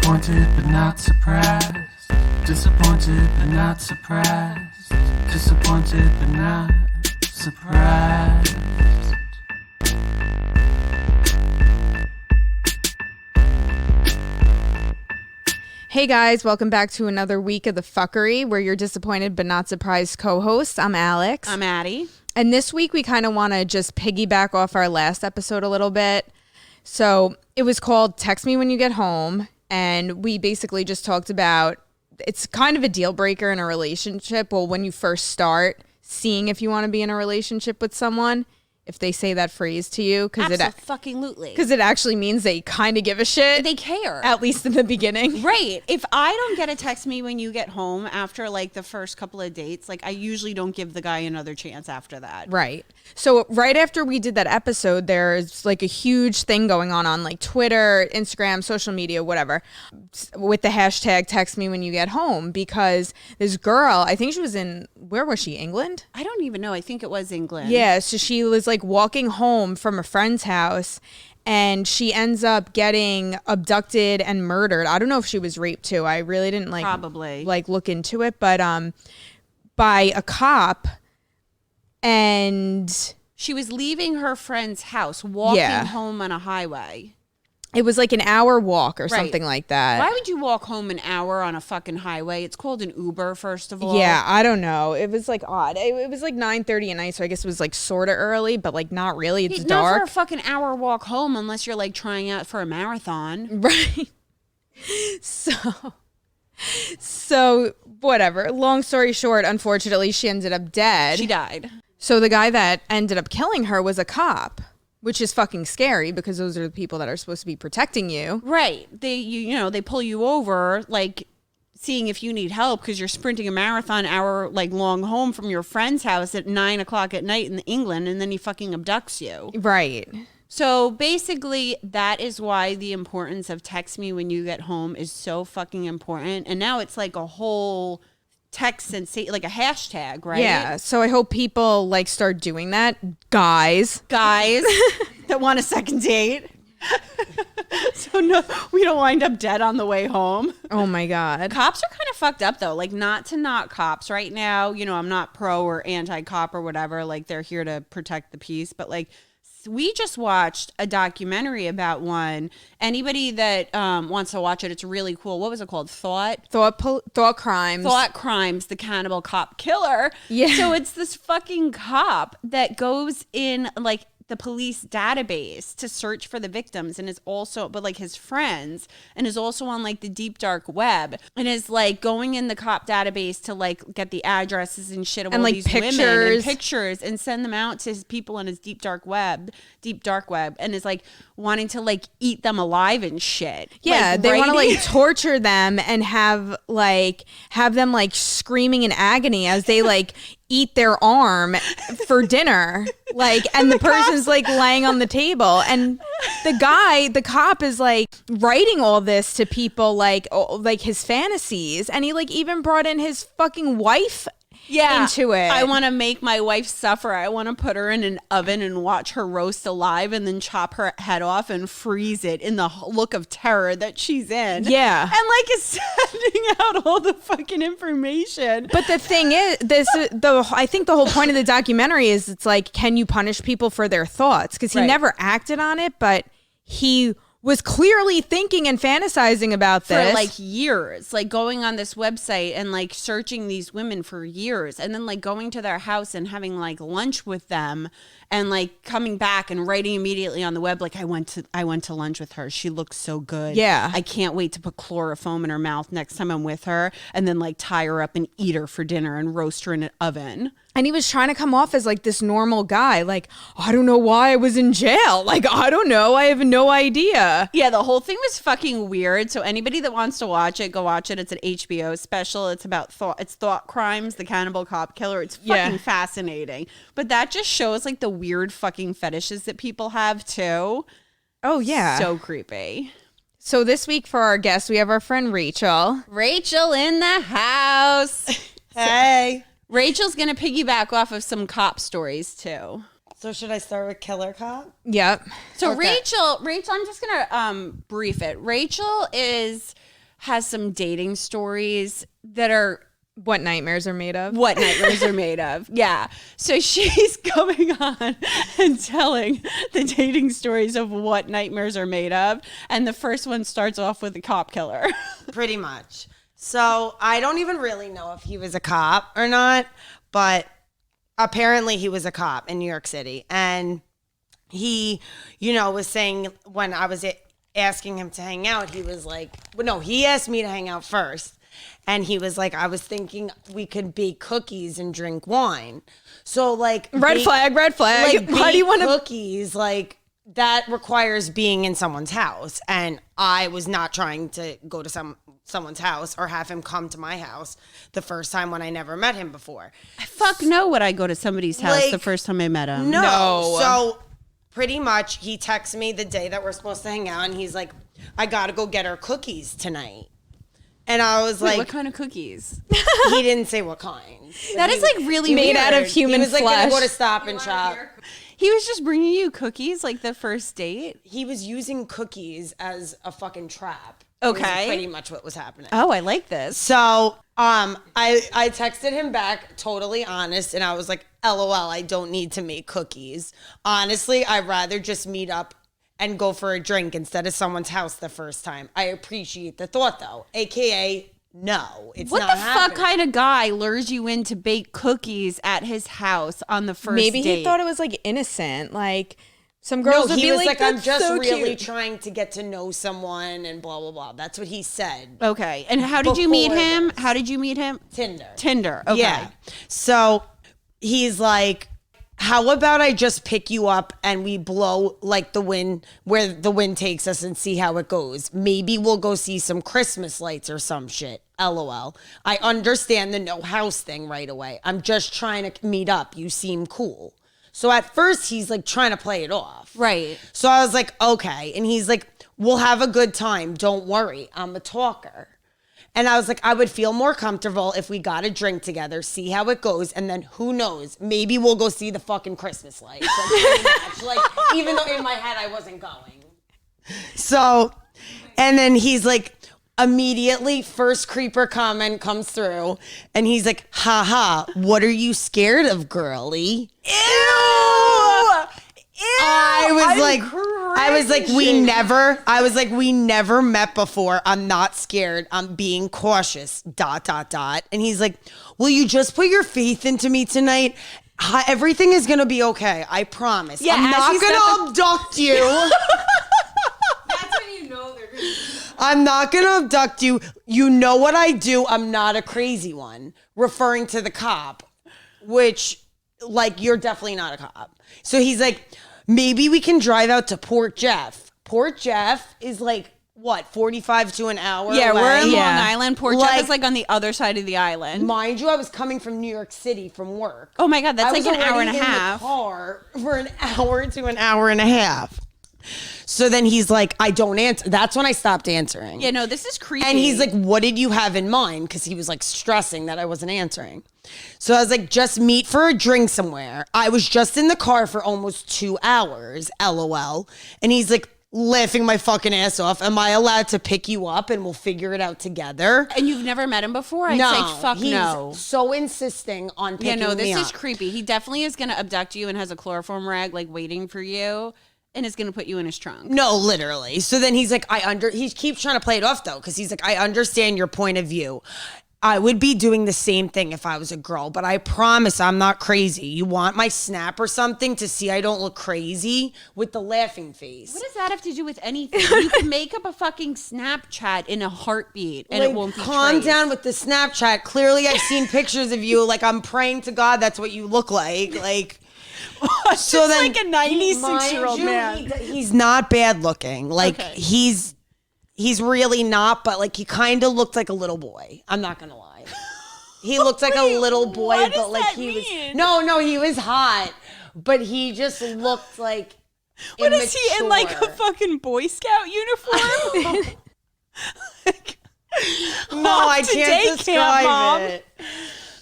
Disappointed but not surprised. Disappointed but not surprised. Disappointed but not surprised. Hey guys, welcome back to another week of the fuckery. We're your disappointed but not surprised co-hosts. I'm Alex. I'm Addie. And this week we kind of want to just piggyback off our last episode a little bit. So it was called Text Me When You Get Home. And we basically just talked about, it's kind of a deal breaker in a relationship. Well, when you first start seeing if you want to be in a relationship with someone, if they say that phrase to you, because it actually means they kind of give a shit. They care. At least in the beginning. Right. If I don't get a text me when you get home after like the first couple of dates, like I usually don't give the guy another chance after that. Right. So right after we did that episode, there's like a huge thing going on like Twitter, Instagram, social media, whatever, with the hashtag text me when you get home, because this girl, I think she was where was she? England? I don't even know. I think it was England. Yeah. So she was like walking home from a friend's house and she ends up getting abducted and murdered. I don't know if she was raped too. I really didn't probably look into it, but by a cop. And she was leaving her friend's house, walking home on a highway. It was like an hour walk or something like that. Why would you walk home an hour on a fucking highway? It's called an Uber, first of all. Yeah, I don't know. It was like odd. It was like 9:30 at night, so I guess it was like sort of early, but like not really. It's dark. Not for a fucking hour walk home unless you're like trying out for a marathon. Right. So whatever. Long story short, unfortunately, she ended up dead. She died. So the guy that ended up killing her was a cop. Which is fucking scary because those are the people that are supposed to be protecting you. Right. They pull you over, like seeing if you need help because you're sprinting a marathon hour like long home from your friend's house at 9:00 at night in England, and then he fucking abducts you. Right. So basically that is why the importance of text me when you get home is so fucking important. And now it's like a whole text and say like a hashtag, right? Yeah. So I hope people like start doing that. Guys that want a second date. So no, we don't wind up dead on the way home. Oh my God. Cops are kind of fucked up though. Like not to knock cops right now. You know, I'm not pro or anti-cop or whatever. Like they're here to protect the peace. But like we just watched a documentary about one. Anybody that wants to watch it, it's really cool. What was it called? Thought Crimes. Thought Crimes, the cannibal cop killer. Yeah. So it's this fucking cop that goes in like the police database to search for the victims and is also, but like his friends, and is also on like the deep dark web and is like going in the cop database to like get the addresses and shit of and all like these pictures. women and pictures and send them out to his people on his deep dark web, and is like wanting to like eat them alive and shit. Yeah, like, they want to like torture them and have them like screaming in agony as they like eat their arm for dinner, like, and the person's like laying on the table, and the cop is like writing all this to people like his fantasies, and he like even brought in his fucking wife into it. I want to make my wife suffer. I want to put her in an oven and watch her roast alive and then chop her head off and freeze it in the look of terror that she's in. Yeah. And like is sending out all the fucking information. But the thing is, I think the whole point of the documentary is it's like, can you punish people for their thoughts? Because he never acted on it, but he was clearly thinking and fantasizing about this for like years, like going on this website and like searching these women for years, and then like going to their house and having like lunch with them, and like coming back and writing immediately on the web like I went to lunch with her. She looks so good. Yeah. I can't wait to put chloroform in her mouth next time I'm with her, and then like tie her up and eat her for dinner and roast her in an oven. And he was trying to come off as like this normal guy. Like, I don't know why I was in jail. Like, I don't know. I have no idea. Yeah, the whole thing was fucking weird. So anybody that wants to watch it, go watch it. It's an HBO special. It's about Thought Crimes, the cannibal cop killer. It's fucking fascinating. But that just shows like the weird fucking fetishes that people have too. Oh, yeah. So creepy. So this week for our guest, we have our friend Rachel. Rachel in the house. Hey. Rachel's going to piggyback off of some cop stories too. So should I start with Killer Cop? Yep. So Okay. Rachel, I'm just going to brief it. Rachel is has some dating stories that are What nightmares are made of. what nightmares are made of. Yeah. So she's going on and telling the dating stories of what nightmares are made of. And the first one starts off with a cop killer. Pretty much. So I don't even really know if he was a cop or not, but apparently he was a cop in New York City. And he, was saying when I was asking him to hang out, he was like, well, no, he asked me to hang out first. And he was like, I was thinking we could bake cookies and drink wine. So like Red flag. Like Why do you want to? cookies? Like that requires being in someone's house, and I was not trying to go to someone's house or have him come to my house the first time when I never met him before. Fuck no, would I go to somebody's house Like, the first time I met him? No. So pretty much he texts me the day that we're supposed to hang out, and he's like, I gotta go get her cookies tonight. And I was Wait, like, what kind of cookies? he didn't say what kind. That is like really Made weird. out of human He was like flesh. gonna go to Stop and Shop. He was just bringing you cookies like the first date? He was using cookies as a fucking trap. Okay. Is pretty much what was happening. Oh, I like this. So I texted him back totally honest, and I was like, LOL, I don't need to make cookies. Honestly, I'd rather just meet up and go for a drink instead of someone's house the first time. I appreciate the thought though, AKA no, it's What not the happening. fuck kind of guy lures you in to bake cookies at his house on the first Maybe date? he thought it was like innocent. Like some No, girls would he be was like, I'm "That's just so really cute." trying to get to know someone and blah, blah, blah. That's what he said. Okay. And how did you meet Before him? this. How did you meet him? Tinder. Okay. Yeah. So he's like, how about I just pick you up and we blow like the wind where the wind takes us and see how it goes. Maybe we'll go see some Christmas lights or some shit. LOL. I understand the no house thing right away. I'm just trying to meet up. You seem cool. So at first he's like trying to play it off. Right. So I was like, okay. And he's like, we'll have a good time. Don't worry. I'm a talker. And I was like, I would feel more comfortable if we got a drink together, see how it goes, and then who knows, maybe we'll go see the fucking Christmas lights. Like, pretty much. Like, even though in my head I wasn't going. So, and then he's like, immediately, first creeper comment comes through, and he's like, haha, what are you scared of, girly? Ew! I was like, we never met before. I'm not scared. I'm being cautious. ... And he's like, will you just put your faith into me tonight? Everything is gonna be okay. I promise. Yeah, I'm as not he's gonna abduct you. That's when you know they're gonna. I'm not gonna abduct you. You know what I do. I'm not a crazy one. Referring to the cop, which, like, you're definitely not a cop. So he's like, maybe we can drive out to Port Jeff. Port Jeff is like, what, 45 to an hour? Yeah, away? we're in Long Yeah. Island. Port Jeff is like on the other side of the island. Mind you, I was coming from New York City from work. Oh my God, that's I like was an hour and a already in the half. car for an hour to an hour and a half. So then he's like, I don't answer. That's when I stopped answering. Yeah, no, this is creepy. And he's like, what did you have in mind? Because he was like stressing that I wasn't answering. So I was like, just meet for a drink somewhere. I was just in the car for almost 2 hours, LOL. And he's like, laughing my fucking ass off. Am I allowed to pick you up and we'll figure it out together? And you've never met him before? I'd say fuck he's no. so insisting on picking Yeah, no, me this is up. creepy. He definitely is going to abduct you and has a chloroform rag like waiting for you and is going to put you in his trunk. No, literally. So then he's like, he keeps trying to play it off though, because he's like, I understand your point of view. I would be doing the same thing if I was a girl, but I promise I'm not crazy. You want my snap or something to see I don't look crazy with the laughing face? What does that have to do with anything? You can make up a fucking Snapchat in a heartbeat and Like, it won't be calm traced. down with the Snapchat. Clearly, I've seen pictures of you. Like, I'm praying to God that's what you look like. Like, so then, like a 96-year-old man. He's not bad looking. Like, Okay. he's really not, but like he kind of looked like a little boy. I'm not gonna lie. He looked like a little boy, what but does like that he mean? was no, he was hot, but he just looked like What is he in, like a immature. fucking Boy Scout uniform? No, I Off to can't day camp, Mom. describe it.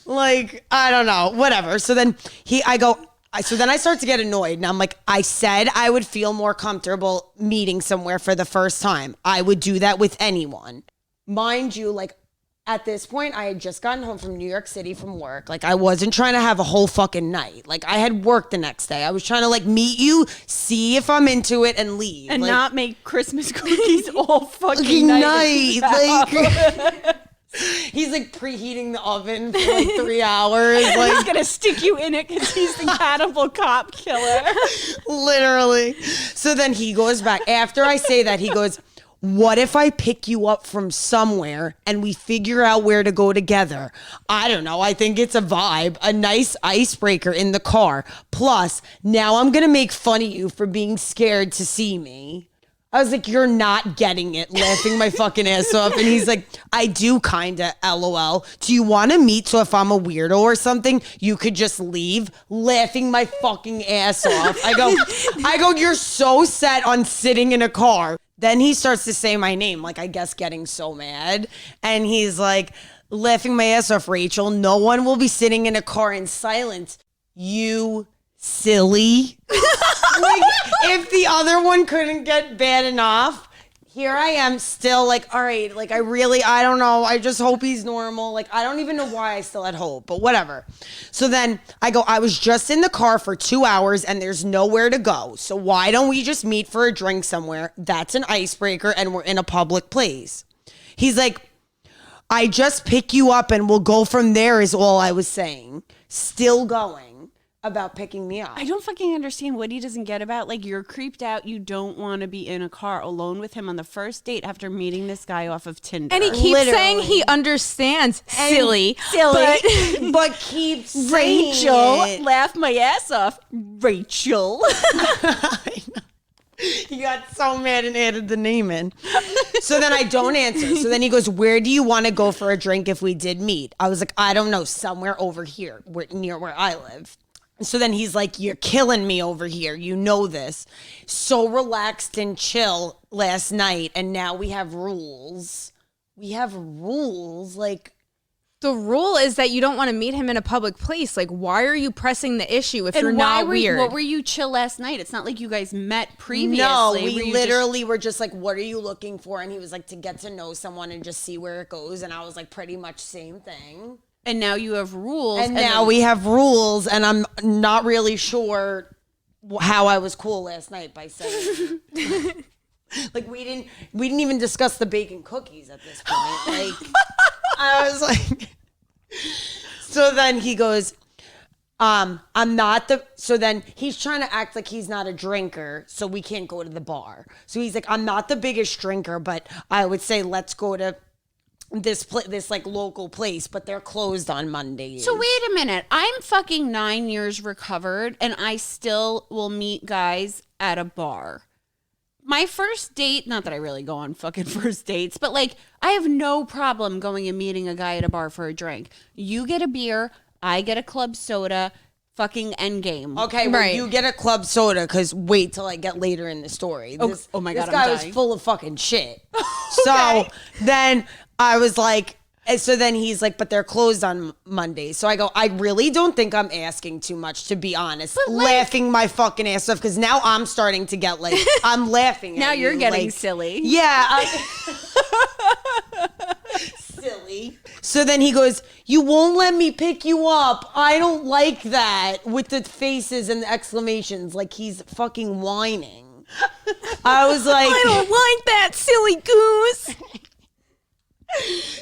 Like, I don't know, whatever. So then so then I start to get annoyed, and I'm like, I said I would feel more comfortable meeting somewhere for the first time. I would do that with anyone. mind you, like, at this point, I had just gotten home from New York City from work. Like, I wasn't trying to have a whole fucking night. Like, I had work the next day. I was trying to, like, meet you, see if I'm into it, and leave. And like, not make Christmas cookies all fucking night. Like, he's, like, preheating the oven for, like, 3 hours. He's Like, gonna stick you in it because he's the cannibal cop killer. literally. So then he goes back. After I say that, he goes, what if I pick you up from somewhere and we figure out where to go together? I don't know. I think it's a vibe, a nice icebreaker in the car. Plus, now I'm going to make fun of you for being scared to see me. I was like, you're not getting it, laughing my fucking ass off. And he's like, I do kind of, LOL. Do you want to meet so if I'm a weirdo or something, you could just leave? Laughing my fucking ass off. I go, you're so set on sitting in a car. Then he starts to say my name, like, I guess getting so mad. And he's like, laughing my ass off, Rachel. No one will be sitting in a car in silence. You silly. Like, if the other one couldn't get bad enough, here I am still like, all right, like, I don't know. I just hope he's normal. Like, I don't even know why I still had hope, but whatever. So then I go, I was just in the car for 2 hours and there's nowhere to go. So why don't we just meet for a drink somewhere? That's an icebreaker and we're in a public place. He's like, I just pick you up and we'll go from there is all I was saying. Still going about picking me up. I don't fucking understand what he doesn't get about. Like, you're creeped out. You don't want to be in a car alone with him on the first date after meeting this guy off of Tinder. And he keeps saying he understands. Silly. But keeps saying Rachel, it. laugh my ass off. Rachel. He got so mad and added the name in. So then I don't answer. So then he goes, where do you want to go for a drink if we did meet? I was like, I don't know, somewhere over here, near where I live. So then he's like, you're killing me over here. You know this. So relaxed and chill last night. And now we have rules. We have rules. Like, The rule is that you don't want to meet him in a public place. Like, why are you pressing the issue if you're not weird? What were you chill last night? It's not like you guys met previously. no, we literally were just like, what are you looking for? And he was like, to get to know someone and just see where it goes. And I was like, pretty much same thing. And now you have rules. And now we have rules, and I'm not really sure how I was cool last night by saying like we didn't even discuss the bacon cookies at this point. Like, I was like, so then he goes, I'm not the, so then he's trying to act like he's not a drinker, so we can't go to the bar. So he's like, I'm not the biggest drinker, but I would say let's go to this like local place, but they're closed on Mondays. So wait a minute. I'm fucking 9 years recovered and I still will meet guys at a bar. My first date, not that I really go on fucking first dates, but like I have no problem going and meeting a guy at a bar for a drink. You get a beer, I get a club soda, fucking endgame. Okay, well, Right. you get a club soda because wait till I get later in the story. Oh my God, this guy I'm was dying. full of fucking shit. So then I was like, and so then he's like, but they're closed on Mondays. So I go, I really don't think I'm asking too much, to be honest. But, like- laughing my fucking ass off because now I'm starting to get like, I'm laughing at Now you're you, getting like, silly. Yeah. Silly. So then he goes, you won't let me pick you up. I don't like that, with the faces and the exclamations, like he's fucking whining. I was like, I don't like that, silly goose.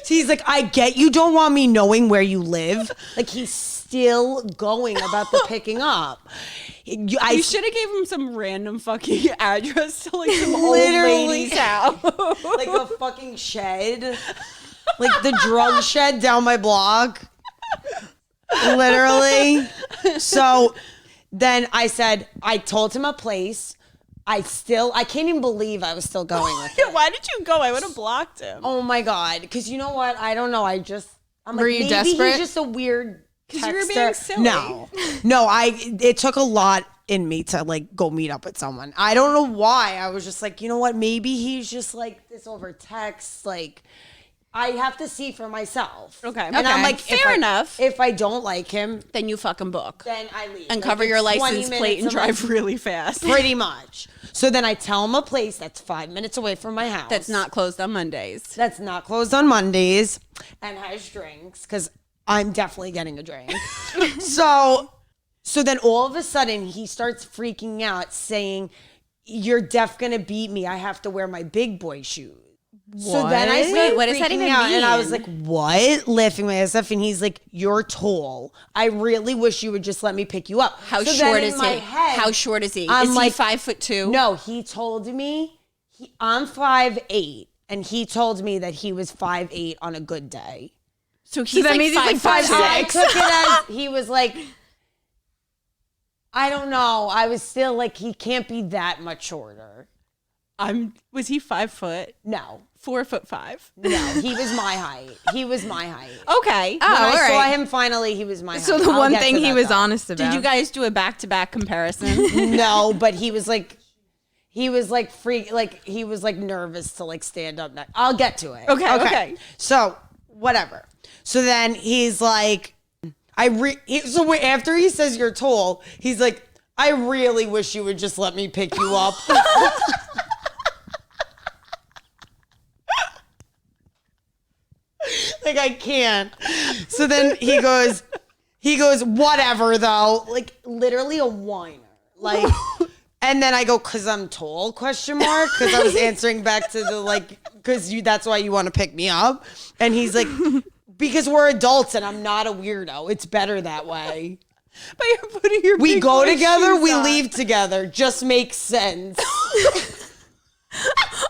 So he's like, I get you don't want me knowing where you live. Like, he's still going about the picking up. You should have gave him some random fucking address to like some old Literally. lady's house. like a fucking shed. Like the drug shed down my block. Literally. So then I told him a place. I can't even believe I was still going with it. Why did you go? I would have blocked him. Oh my God. Because you know what? I don't know. I'm Were like, you maybe desperate? he's just a weird 'Cause you were texter. being silly. No, it took a lot in me to like go meet up with someone. I don't know why. I was just like, you know what? Maybe he's just like this over text. Like, I have to see for myself. Okay. And Okay. I'm like, Fair enough. If I don't like him, Then you fucking book. then I leave. And Like, cover it's your 20 license plate minutes and of drive really fast. Pretty much. So then I tell him a place that's 5 minutes away from my house. That's not closed on Mondays. That's not closed on Mondays and has drinks because I'm definitely getting a drink. so then all of a sudden he starts freaking out saying, "You're deaf gonna beat me. I have to wear my big boy shoes." So then I started Wait, what does that freaking even out, and I was mean? like, "What?" Laughing my ass off, and he's like, "You're tall. I really wish you would just let me pick you up." How So then short in is my he? head, How short is he? I'm Is like, he 5'2"? No, he told me I'm 5'8", and he told me that he was 5'8" on a good day. So he's that like means he's like 5'6". I took it as he was like, I don't know. I was still like, he can't be that much shorter. Was he 5 foot? No. 4'5"? No, he was my height. He was my height. Okay. Oh, When I all saw right. him finally, he was my So height. the I'll one get thing to he that, was though. honest about. Did you guys do a back-to-back comparison? No, but he was like he was like nervous to like stand up next. I'll get to it. Okay. So whatever. So then he's like, after he says you're tall, he's like, I really wish you would just let me pick you up. Like I can't. So then he goes, whatever though. Like literally a whiner. Like, and then I go, cause I'm tall, question mark. Cause I was answering back to the like, that's why you want to pick me up. And he's like, because we're adults and I'm not a weirdo. It's better that way. But you're putting your We big go boy together, shoes we on. leave together. Just makes sense.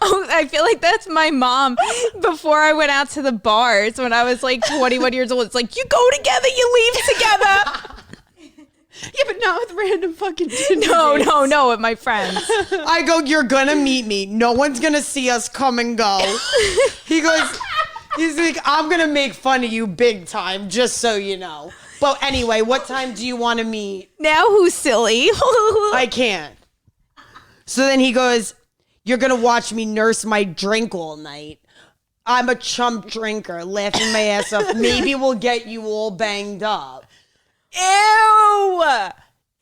Oh, I feel like that's my mom before I went out to the bars when I was like 21 years old. It's like, you go together, you leave together. Yeah, but not with random fucking Tinder dates. No, with my friends. I go, you're gonna meet me. No one's gonna see us come and go. He's like, I'm gonna make fun of you big time, just so you know. But anyway, what time do you want to meet? Now who's silly? I can't. So then he goes, you're gonna watch me nurse my drink all night. I'm a chump drinker, laughing my ass off. Maybe we'll get you all banged up. Ew.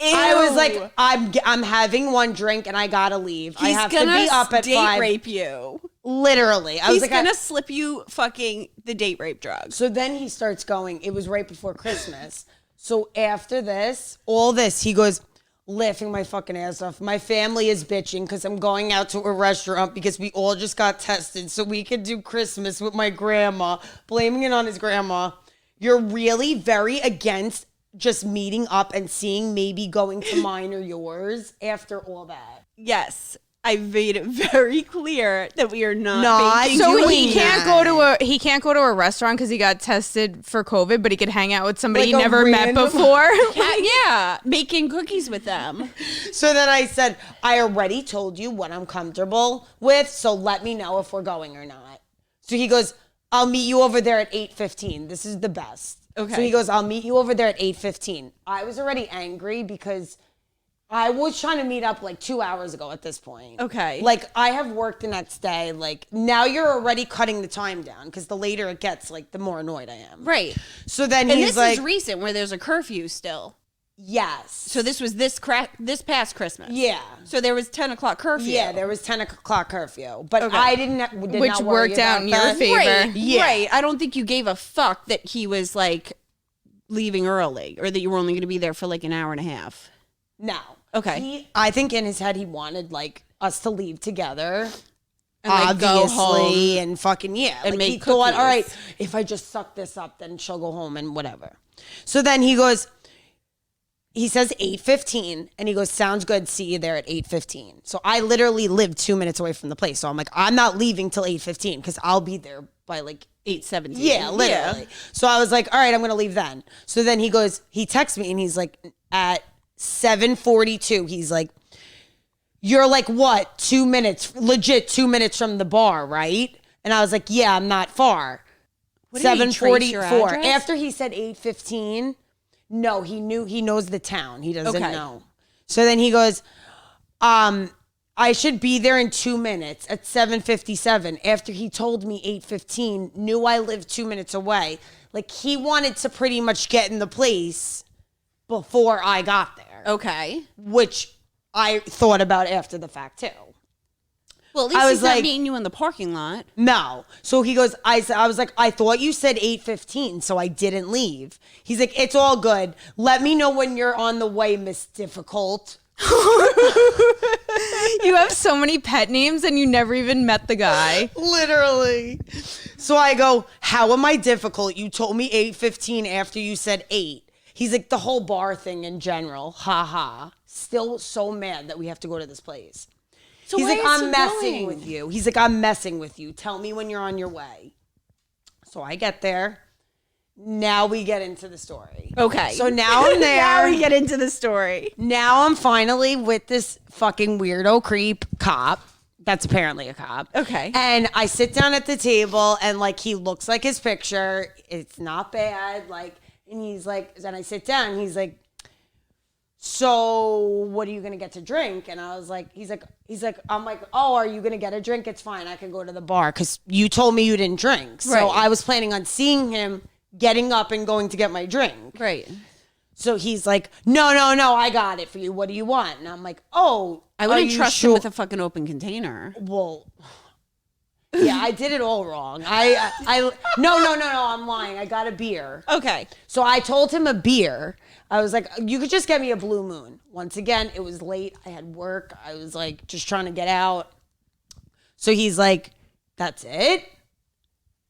I was like, I'm having one drink and I gotta leave. I He's have to gonna be up at date 5. rape you. Literally. I was He's like, gonna slip you fucking the date rape drugs. So then he starts going, it was right before Christmas. So after this, all this, he goes, laughing my fucking ass off. My family is bitching because I'm going out to a restaurant because we all just got tested so we could do Christmas with my grandma, blaming it on his grandma. You're really very against just meeting up and seeing maybe going to mine or yours after all that. Yes. I made it very clear that we are not baking So doing he can't that. go to a restaurant because he got tested for COVID, but he could hang out with somebody Like he a never met random- before. Yeah, making cookies with them. So then I said, I already told you what I'm comfortable with, so let me know if we're going or not. So he goes, I'll meet you over there at 8:15. This is the best. Okay. So he goes, I'll meet you over there at 8:15. I was already angry because I was trying to meet up like 2 hours ago at this point. Okay. Like I have work the next day. Like now you're already cutting the time down because the later it gets, like the more annoyed I am. Right. So then And he's this like, is recent where there's a curfew still. yes. So this was this past Christmas. Yeah. So there was 10 o'clock curfew. Yeah, there was 10 o'clock curfew, but Okay. I did Which not worry worked out about in your that. favor. Right. Yeah. Right. I don't think you gave a fuck that he was like leaving early or that you were only going to be there for like an hour and a half. No. Okay. I think in his head he wanted like us to leave together. And like go home. And fucking yeah. and like, make he thought, cookies. all right, if I just suck this up, then she'll go home and whatever. So then he goes, he says 8:15 and he goes, sounds good. See you there at 8:15. So I literally live 2 minutes away from the place. So I'm like, I'm not leaving till 8:15 because I'll be there by like 8:17. yeah, literally. So I was like, all right, I'm going to leave then. So then he goes, he texts me and he's like, at 7:42, he's like, you're like, what, 2 minutes, legit 2 minutes from the bar, right? And I was like, yeah, I'm not far. What, did he trace your 7:44. address? After he said 8:15, no, he knows the town. He doesn't Okay. know. So then he goes, I should be there in 2 minutes at 7:57 after he told me 8:15, knew I lived 2 minutes away. Like, he wanted to pretty much get in the place before I got there, Okay. which I thought about after the fact too. Well, at least I was he's not like- meeting you in the parking lot. No. So he goes, I was like, I thought you said 8:15, so I didn't leave. He's like, it's all good. Let me know when you're on the way, Miss Difficult. You have so many pet names and you never even met the guy. Literally. So I go, how am I difficult? You told me 8:15 after you said 8. He's like, the whole bar thing in general. Ha ha. Still so mad that we have to go to this place. So He's why like, is I'm he messing going? with you. He's like, I'm messing with you. Tell me when you're on your way. So I get there. Now we get into the story. Okay. So now I'm there. Now we get into the story. Now I'm finally with this fucking weirdo creep cop. That's apparently a cop. Okay. And I sit down at the table and like he looks like his picture. It's not bad. Like, and he's like, then I sit down and he's like, so what are you gonna get to drink? And I was like, he's like, I'm like, oh, are you gonna get a drink? It's fine. I can go to the bar because you told me you didn't drink. So Right. I was planning on seeing him, getting up and going to get my drink. Right. So he's like, no, I got it for you. What do you want? And I'm like, oh, I wouldn't are you trust sure? him with a fucking open container. Well, yeah, I did it all wrong. No, I'm lying. I got a beer. Okay. So I told him a beer. I was like, you could just get me a Blue Moon. Once again, it was late. I had work. I was like, just trying to get out. So he's like, that's it?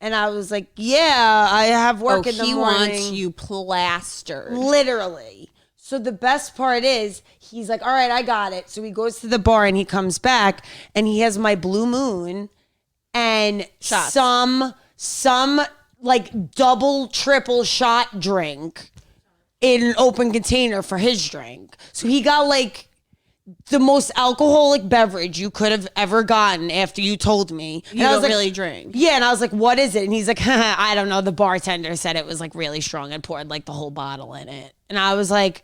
And I was like, yeah, I have work in the he morning. wants you plastered. Literally. So the best part is he's like, all right, I got it. So he goes to the bar and he comes back and he has my Blue Moon and Shots. some like double, triple shot drink in an open container for his drink. So he got like the most alcoholic beverage you could have ever gotten after you told me. And You I was don't like, really drink. yeah, and I was like, what is it? And he's like, I don't know. The bartender said it was like really strong and poured like the whole bottle in it. And I was like,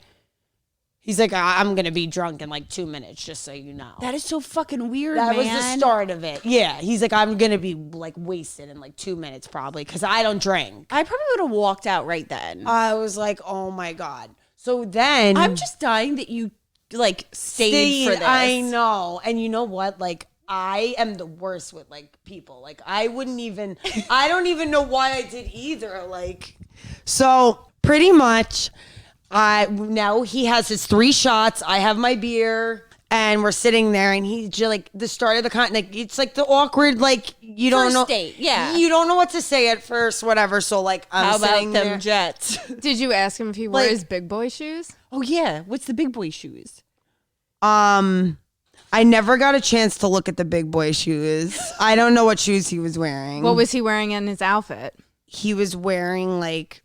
he's like, I'm going to be drunk in like 2 minutes, just so you know. That is so fucking weird, That man. was the start of it. Yeah. He's like, I'm going to be like wasted in like 2 minutes probably because I don't drink. I probably would have walked out right then. I was like, oh my God. So then I'm just dying that you like stayed for this. I know. And you know what? Like, I am the worst with like people. Like, I don't even know why I did either. Like, so pretty much, now he has his 3 shots. I have my beer. And we're sitting there, and he's just like the start of the like it's like the awkward, like you don't First know, date, yeah. you don't know what to say at first, whatever. So like, I'm How about sitting them there. Jets? Did you ask him if he wore Like- his big boy shoes? Oh yeah, what's the big boy shoes? I never got a chance to look at the big boy shoes. I don't know what shoes he was wearing. What was he wearing in his outfit? He was wearing like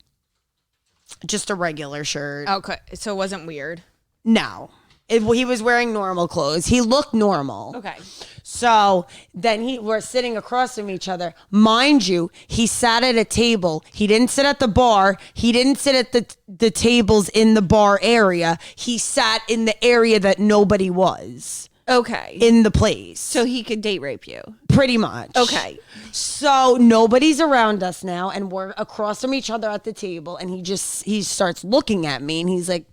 just a regular shirt. Okay, so it wasn't weird. No. He was wearing normal clothes. He looked normal. Okay. So then we're sitting across from each other. Mind you, he sat at a table. He didn't sit at the bar. He didn't sit at the tables in the bar area. He sat in the area that nobody was Okay. in the place. So he could date rape you. Pretty much. Okay. So nobody's around us now, and we're across from each other at the table, and he starts looking at me, and he's like,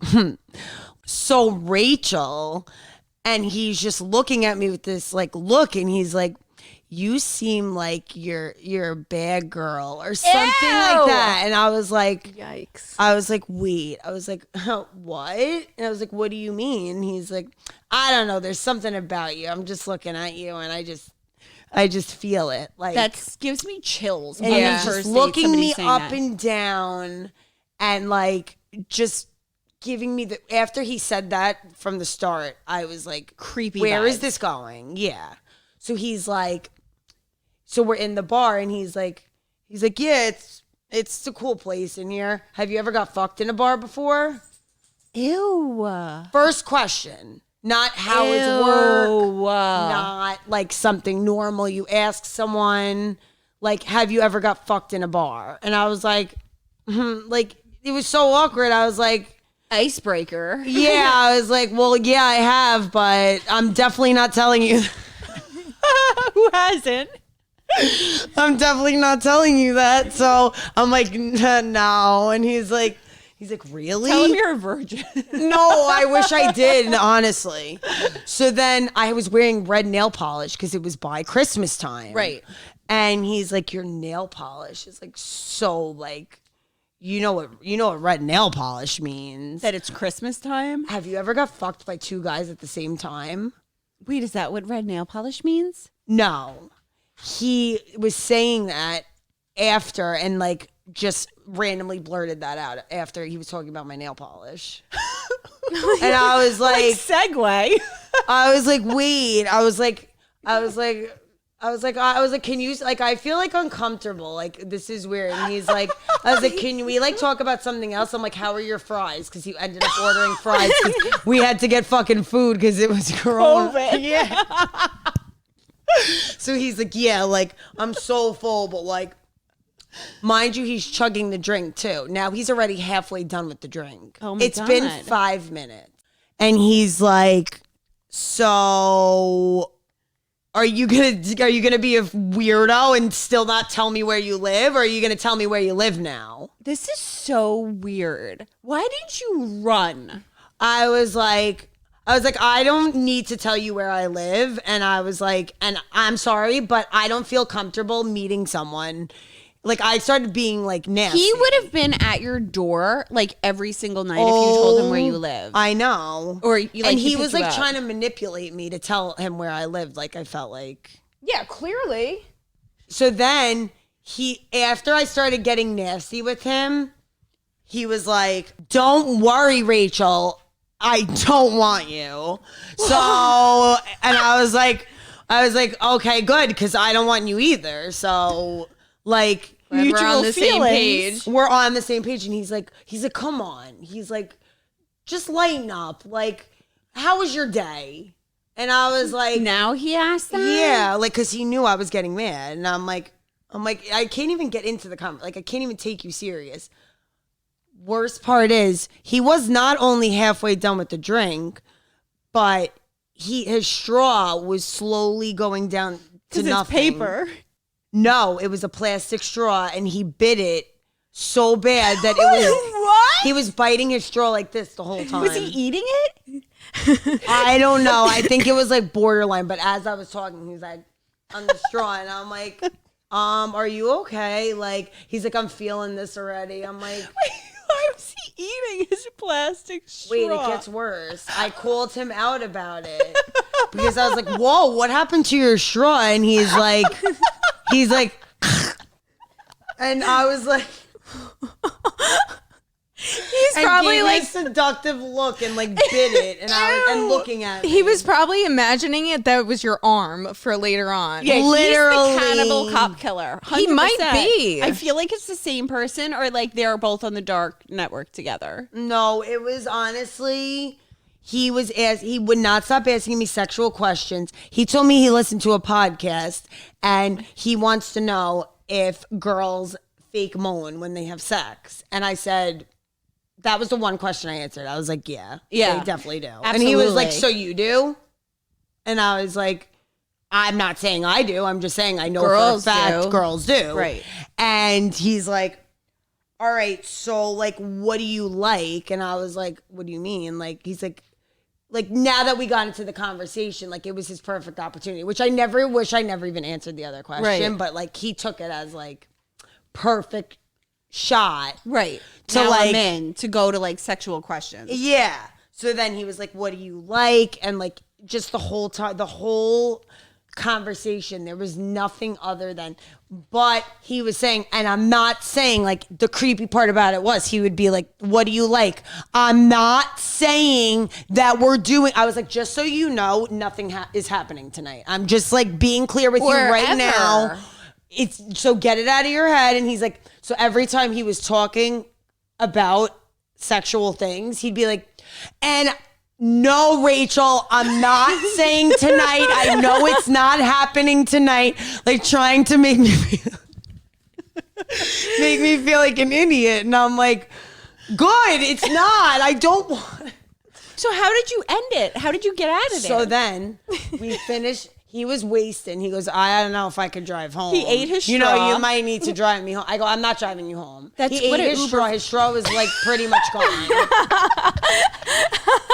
so Rachel, and he's just looking at me with this like look, and he's like, you seem like you're a bad girl or something like that. And I was like, Yikes. wait. I was like, what? And I was like, what do you mean? And he's like, I don't know. There's something about you. I'm just looking at you, and I just feel it. Like That gives me chills. and on the he's first just date, looking somebody me saying up that. and down, and like just giving me after he said that from the start, I was like, Creepy Where is vibes. this going? Yeah. So he's like, so we're in the bar, and he's like, yeah, it's a cool place in here. Have you ever got fucked in a bar before? Ew. First question. Not how it's work. Ew. Not like something normal. You ask someone, like, have you ever got fucked in a bar? And I was like, like, it was so awkward. I was like, icebreaker. Yeah, I was like, well, yeah, I have, but I'm definitely not telling you. Who hasn't? I'm definitely not telling you that. So I'm like, no. And he's like, really? Tell him you're a virgin. No, I wish I did, honestly. So then I was wearing red nail polish because it was by Christmas time. Right. And he's like, your nail polish is like so like, you know what red nail polish means. That it's Christmas time? Have you ever got fucked by two guys at the same time? Wait, is that what red nail polish means? No. He was saying that after and like just randomly blurted that out after he was talking about my nail polish. And I was like segue. I was like, wait. I was like, can you like? I feel like uncomfortable. Like this is weird. And he's like, I was like, can we like talk about something else? I'm like, how are your fries? Because he ended up ordering fries because we had to get fucking food because it was Corona. COVID. Yeah. So he's like, yeah, like I'm so full, but like, mind you, he's chugging the drink too. Now he's already halfway done with the drink. Oh my It's God. been 5 minutes, and he's like, so. Are you gonna be a weirdo and still not tell me where you live, or are you gonna tell me where you live now? This is so weird. Why didn't you run? I was like, I don't need to tell you where I live, and I was like, and I'm sorry, but I don't feel comfortable meeting someone. Like I started being like nasty. He would have been at your door like every single night if you told him where you live. I know. Or you, like, and he he was picked you like up. trying to manipulate me to tell him where I lived. Like I felt like. Yeah, clearly. So then after I started getting nasty with him, he was like, don't worry, Rachel. I don't want you. So, and I was like, okay, good. Cause I don't want you either. So like We're on the same page. we're on the same page. And he's like, come on. He's like, just lighten up. Like, how was your day? And I was like, Now he asked that? yeah, like, cause he knew I was getting mad, and I'm like, I can't even get into the conversation. Like, I can't even take you serious. Worst part is, he was not only halfway done with the drink, but his straw was slowly going down to Because it's nothing. paper. No, it was a plastic straw, and he bit it so bad that it was. What? He was biting his straw like this the whole time. Was he eating it? I don't know. I think it was like borderline. But as I was talking, he was like on the straw, and I'm like, are you okay? Like, he's like, I'm feeling this already. I'm like, Why was he eating his plastic straw? wait, it gets worse. I called him out about it because I was like, whoa, what happened to your straw? And he's like, and I was like. He's And probably gave me like a seductive look and like bit it, and I was and looking at he me. was probably imagining it that was your arm for later on. Yeah, Literally. he's the cannibal cop killer. 100%. He might be. I feel like it's the same person, or like they're both on the dark network together. No, it was honestly, he would not stop asking me sexual questions. He told me he listened to a podcast and he wants to know if girls fake moan when they have sex. And I said, that was the one question I answered. I was like, yeah, Yeah. they definitely do. And he was like, so you do? And I was like, I'm not saying I do. I'm just saying I know Girls for a fact do. girls do. Right. And he's like, all right, so like, what do you like? And I was like, what do you mean? Like, he's like now that we got into the conversation, like it was his perfect opportunity, which I never even answered the other question, Right. but like he took it as like perfect shot. Right. To, Now like- I'm in to go to like sexual questions. Yeah. So then he was like, what do you like? And like just the whole time, the whole conversation, there was nothing other than, but he was saying, and I'm not saying like the creepy part about it was he would be like, what do you like? I'm not saying that we're doing, I was like, just so you know, nothing is happening tonight. I'm just like being clear with you right Or now. ever. It's so get it out of your head. And he's like, so every time he was talking about sexual things, he'd be like, and no, Rachel, I'm not saying tonight. I know it's not happening tonight. Like trying to make me feel like an idiot. And I'm like, Good. It's not. I don't want. So how did you end it? How did you get out of there? So then we finished. He was wasting. He goes, I don't know if I could drive home. He ate his You know, straw. you might need to drive me home. I go, I'm not driving you home. That's he what ate an his Uber- straw. His straw was like pretty much gone.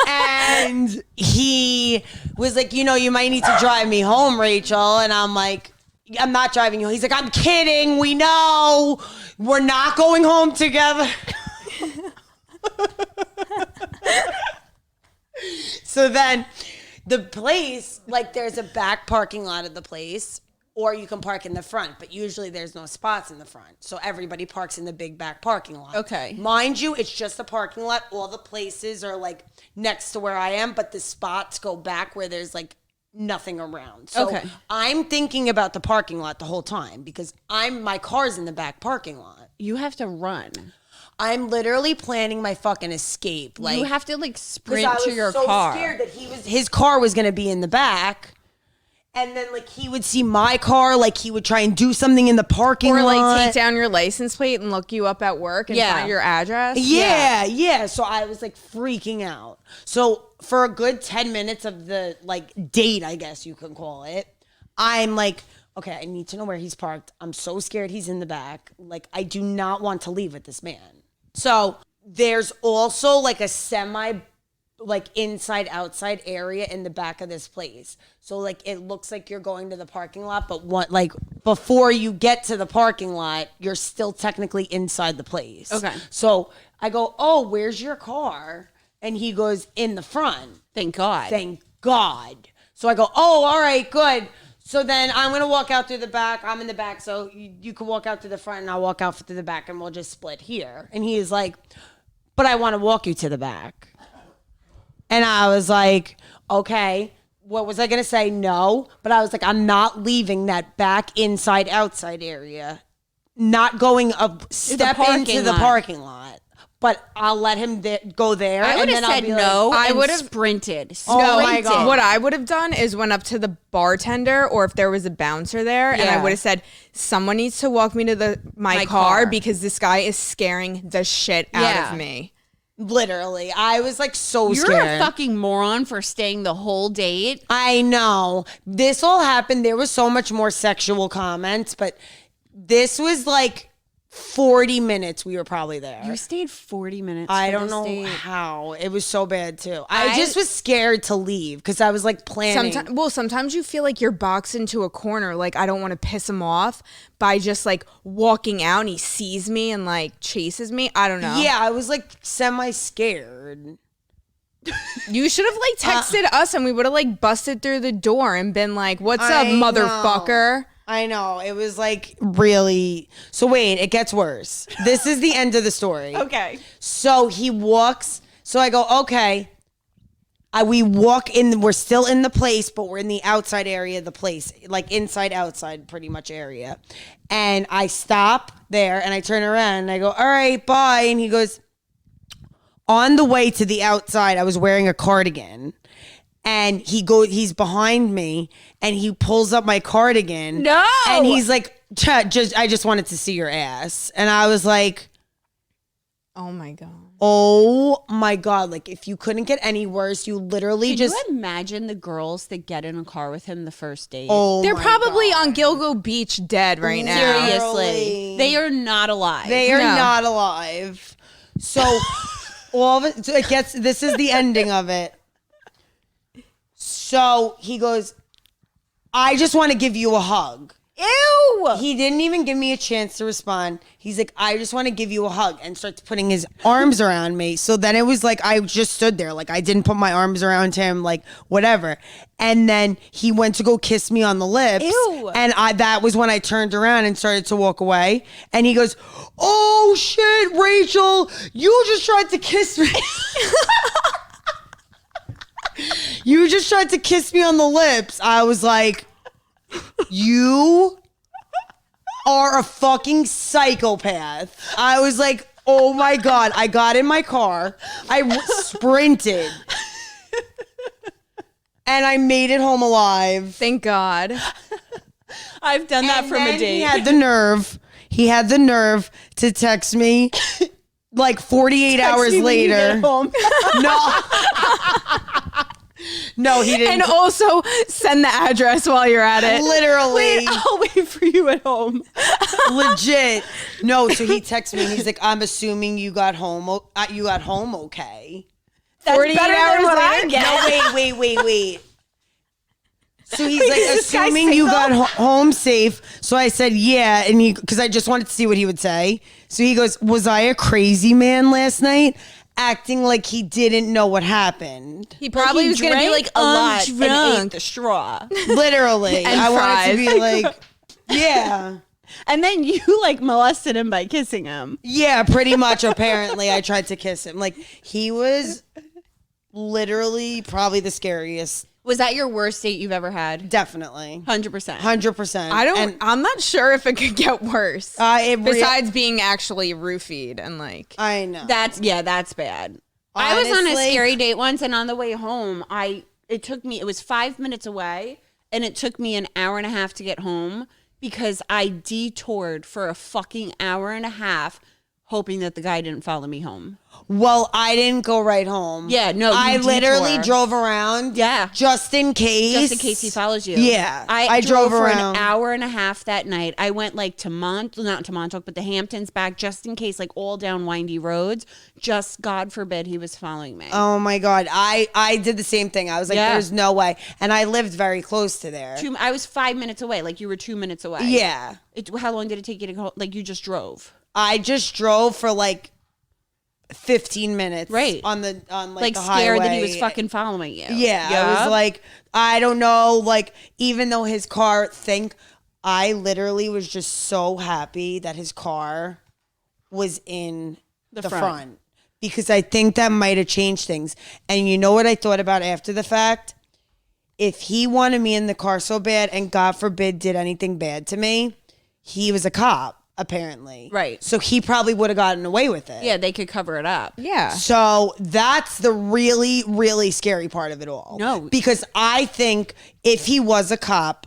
And he was like, you know, you might need to drive me home, Rachel. And I'm like, I'm not driving you. He's like, I'm kidding. We know. We're not going home together. So then the place, like there's a back parking lot of the place, or you can park in the front, but usually there's no spots in the front. So everybody parks in the big back parking lot. Okay. Mind you, it's just a parking lot. All the places are like next to where I am, but the spots go back where there's like nothing around. So Okay. I'm thinking about the parking lot the whole time because my car's in the back parking lot. You have to run. I'm literally planning my fucking escape. Like You have to like because sprint I was to your so car. scared that his car was gonna be in the back, and then like he would see my car, like he would try and do something in the parking Or lot, like take down your license plate and look you up at work and Yeah. find your address. Yeah. So I was like freaking out. So for a good 10 minutes of the like date, I guess you can call it, I'm like, okay, I need to know where he's parked. I'm so scared he's in the back. Like I do not want to leave with this man. So there's also like a semi like inside outside area in the back of this place. So like it looks like you're going to the parking lot, but what like before you get to the parking lot, you're still technically inside the place. Okay. So I go, "Oh, where's your car?" And he goes, "In the front." Thank God. Thank God. So I go, "Oh, all right, good." So then I'm going to walk out through the back. I'm in the back. So you can walk out to the front and I'll walk out through the back and we'll just split here. And he is like, "But I want to walk you to the back." And I was like, okay, what was I going to say? No. But I was like, I'm not leaving that back inside outside area. Not going a step parking into the lot. parking lot. But I'll let him go there. I would and have then I'll said be no. I and would've- sprinted. Oh my Sprinted. God. What I would have done is went up to the bartender, or if there was a bouncer there, and I Yeah. would have said, "Someone needs to walk me to my car because this guy is scaring the shit out Yeah. of me." Literally. I was like so You're scared. a fucking moron for staying the whole date. I know. This all happened. There was so much more sexual comments, but this was like 40 minutes we were probably there. You stayed 40 minutes. I for don't this know date. how. It was so bad too. I just was scared to leave because I was like planning. Sometimes you feel like you're boxed into a corner. Like I don't want to piss him off by just like walking out, and he sees me and like chases me. I don't know. Yeah, I was like semi scared. You should have like texted us, and we would have like busted through the door and been like, "What's up, I know. motherfucker?" I know. It was like really. So wait, it gets worse. This is the end of the story. Okay. So he walks. So I go, okay. We walk in. We're still in the place, but we're in the outside area of the place, like inside, outside, pretty much area. And I stop there, and I turn around, and I go, all right, bye. And he goes, on the way to the outside, I was wearing a cardigan. And he's behind me, and he pulls up my cardigan. No! And he's like, I just wanted to see your ass. And I was like, Oh my god. oh my God. Like, if you couldn't get any worse, you literally Could just. you imagine the girls that get in a car with him the first date? Oh, They're my probably God. on Gilgo Beach dead right now. Seriously. Literally. They are not alive. They are No. not alive. So, all of it, so it gets, this is the ending of it. So he goes, I just want to give you a hug. Ew! He didn't even give me a chance to respond. He's like, I just want to give you a hug, and starts putting his arms around me. So then it was like, I just stood there. Like, I didn't put my arms around him, like, whatever. And then he went to go kiss me on the lips. Ew. And that was when I turned around and started to walk away. And he goes, oh shit, Rachel, you just tried to kiss me. You just tried to kiss me on the lips. I was like, you are a fucking psychopath. I was like, oh my God. I got in my car. I sprinted. And I made it home alive. Thank God. I've done that And from then a date. He had the nerve to text me like 48 Text hours me when you get later. home. No, he didn't. And also send the address while you're at it. Literally. I'll wait for you at home. Legit. No, so he texted me and he's like, I'm assuming you got home okay. That's 48 better than hours what I later? get. No, wait. So he's like, this guy assuming you got single? home safe. So I said, yeah. And because I just wanted to see what he would say. So he goes, was I a crazy man last night? Acting like he didn't know what happened. He probably was going to be like, a lot I'm and ate drunk. the straw. Literally. And I wanted fries. to be like, yeah. And then you like molested him by kissing him. Yeah, pretty much. Apparently, I tried to kiss him. Like, he was literally probably the scariest. Was that your worst date you've ever had? Definitely. 100%. 100%. I'm not sure if it could get worse. It rea- besides being actually roofied and like. I know. That's bad. I was on a Honestly- scary date once, and on the way home, it was 5 minutes away, and it took me an hour and a half to get home because I detoured for a fucking hour and a half, hoping that the guy didn't follow me home. Well, I didn't go right home. Yeah, no, you I literally detour. drove around. Yeah. Just in case. Just in case he follows you. Yeah. I drove for around. an hour and a half that night. I went like to not to Montauk, but the Hamptons back just in case, like all down windy roads. Just God forbid he was following me. Oh my God. I did the same thing. I was like, Yeah. there's no way. And I lived very close to there. I was 5 minutes away. Like you were 2 minutes away. Yeah. How long did it take you to go? Like you just drove. I just drove for like 15 minutes. Right. On the Like the scared that he highway. was fucking following you. Yeah, I was like, I don't know. Like, even though his car, I literally was just so happy that his car was in the front. Because I think that might have changed things. And you know what I thought about after the fact? If he wanted me in the car so bad and God forbid did anything bad to me, he was a cop, apparently. Right. So he probably would have gotten away with it. Yeah, they could cover it up. Yeah. So that's the really, really scary part of it all. No. Because I think if he was a cop,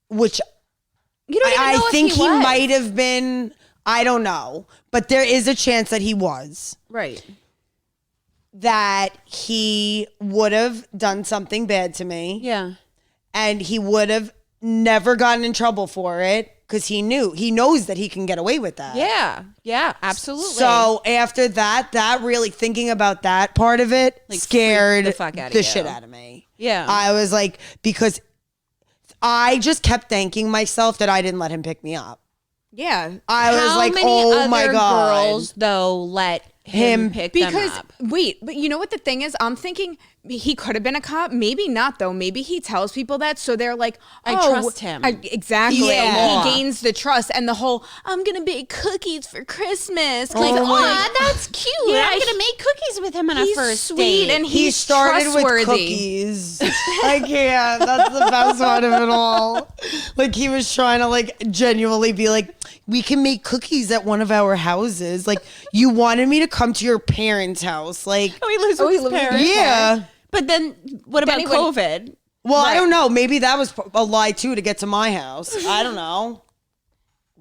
which You don't even know I if think he was. might have been, I don't know, but there is a chance that he was, Right. that he would have done something bad to me Yeah. and he would have never gotten in trouble for it because he knows that he can get away with that. Yeah. Yeah. Absolutely. So after that really thinking about that part of it Like, scared freaked the fuck out of the you. shit out of me. Yeah. I was like, because I just kept thanking myself that I didn't let him pick me up. Yeah. I was How like, many oh other my God. girls though let him pick them Because up? wait, but you know what the thing is? I'm thinking he could have been a cop. Maybe not though. Maybe he tells people that, so they're like, I "Oh, trust him." exactly. Yeah. He gains the trust, and the whole "I'm gonna bake cookies for Christmas." Like, Oh my- Aw, that's cute. Yeah, I'm gonna make cookies with him on a he's first sweet date. and He he's started with trustworthy. cookies. I can't. That's the best part of it all. Like he was trying to like genuinely be like, we can make cookies at one of our houses. Like you wanted me to come to your parents' house. Like, he lives with his parents. yeah. But then what about Then he went- COVID? Well, I Right. don't know. Maybe that was a lie too to get to my house. I don't know.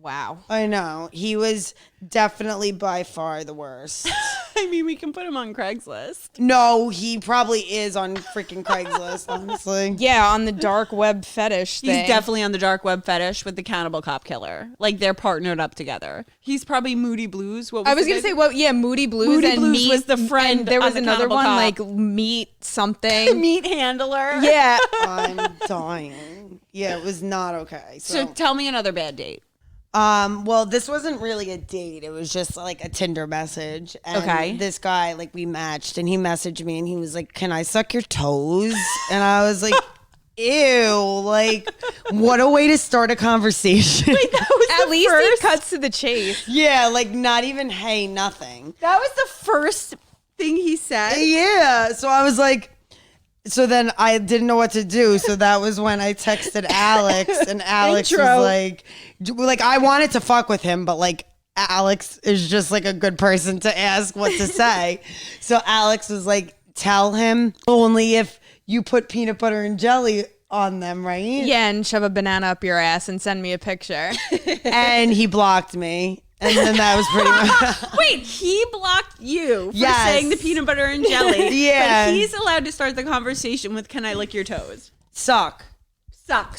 Wow. I know. He was definitely by far the worst. I mean, we can put him on Craigslist. No, he probably is on freaking Craigslist, honestly. Yeah, on the dark web fetish thing. He's definitely on the dark web fetish with the Cannibal Cop Killer. Like they're partnered up together. He's probably Moody Blues. What was I was the gonna guy's- say, well, yeah, Moody Blues Moody and Blues Meat was the friend and there on was the another Cannibal one Cop. like Meat something. meat handler. Yeah. I'm dying. Yeah, it was not okay. So tell me another bad date. Well, this wasn't really a date. It was just like a Tinder message. And Okay. this guy, like, we matched, and he messaged me, and he was like, "Can I suck your toes?" And I was like, "Ew!" Like, what a way to start a conversation. At least he cuts to the chase. Yeah, like not even hey, nothing. That was the first thing he said. Yeah. So I was like, so then I didn't know what to do. So that was when I texted Alex, and Alex Intro. was like, I wanted to fuck with him, but like Alex is just like a good person to ask what to say. So Alex was like, tell him only if you put peanut butter and jelly on them, right? Yeah, and shove a banana up your ass and send me a picture. And he blocked me. And then that was pretty much. Wait, he blocked you for Yes. saying the peanut butter and jelly. Yeah. But he's allowed to start the conversation with, can I lick your toes? Suck. Suck.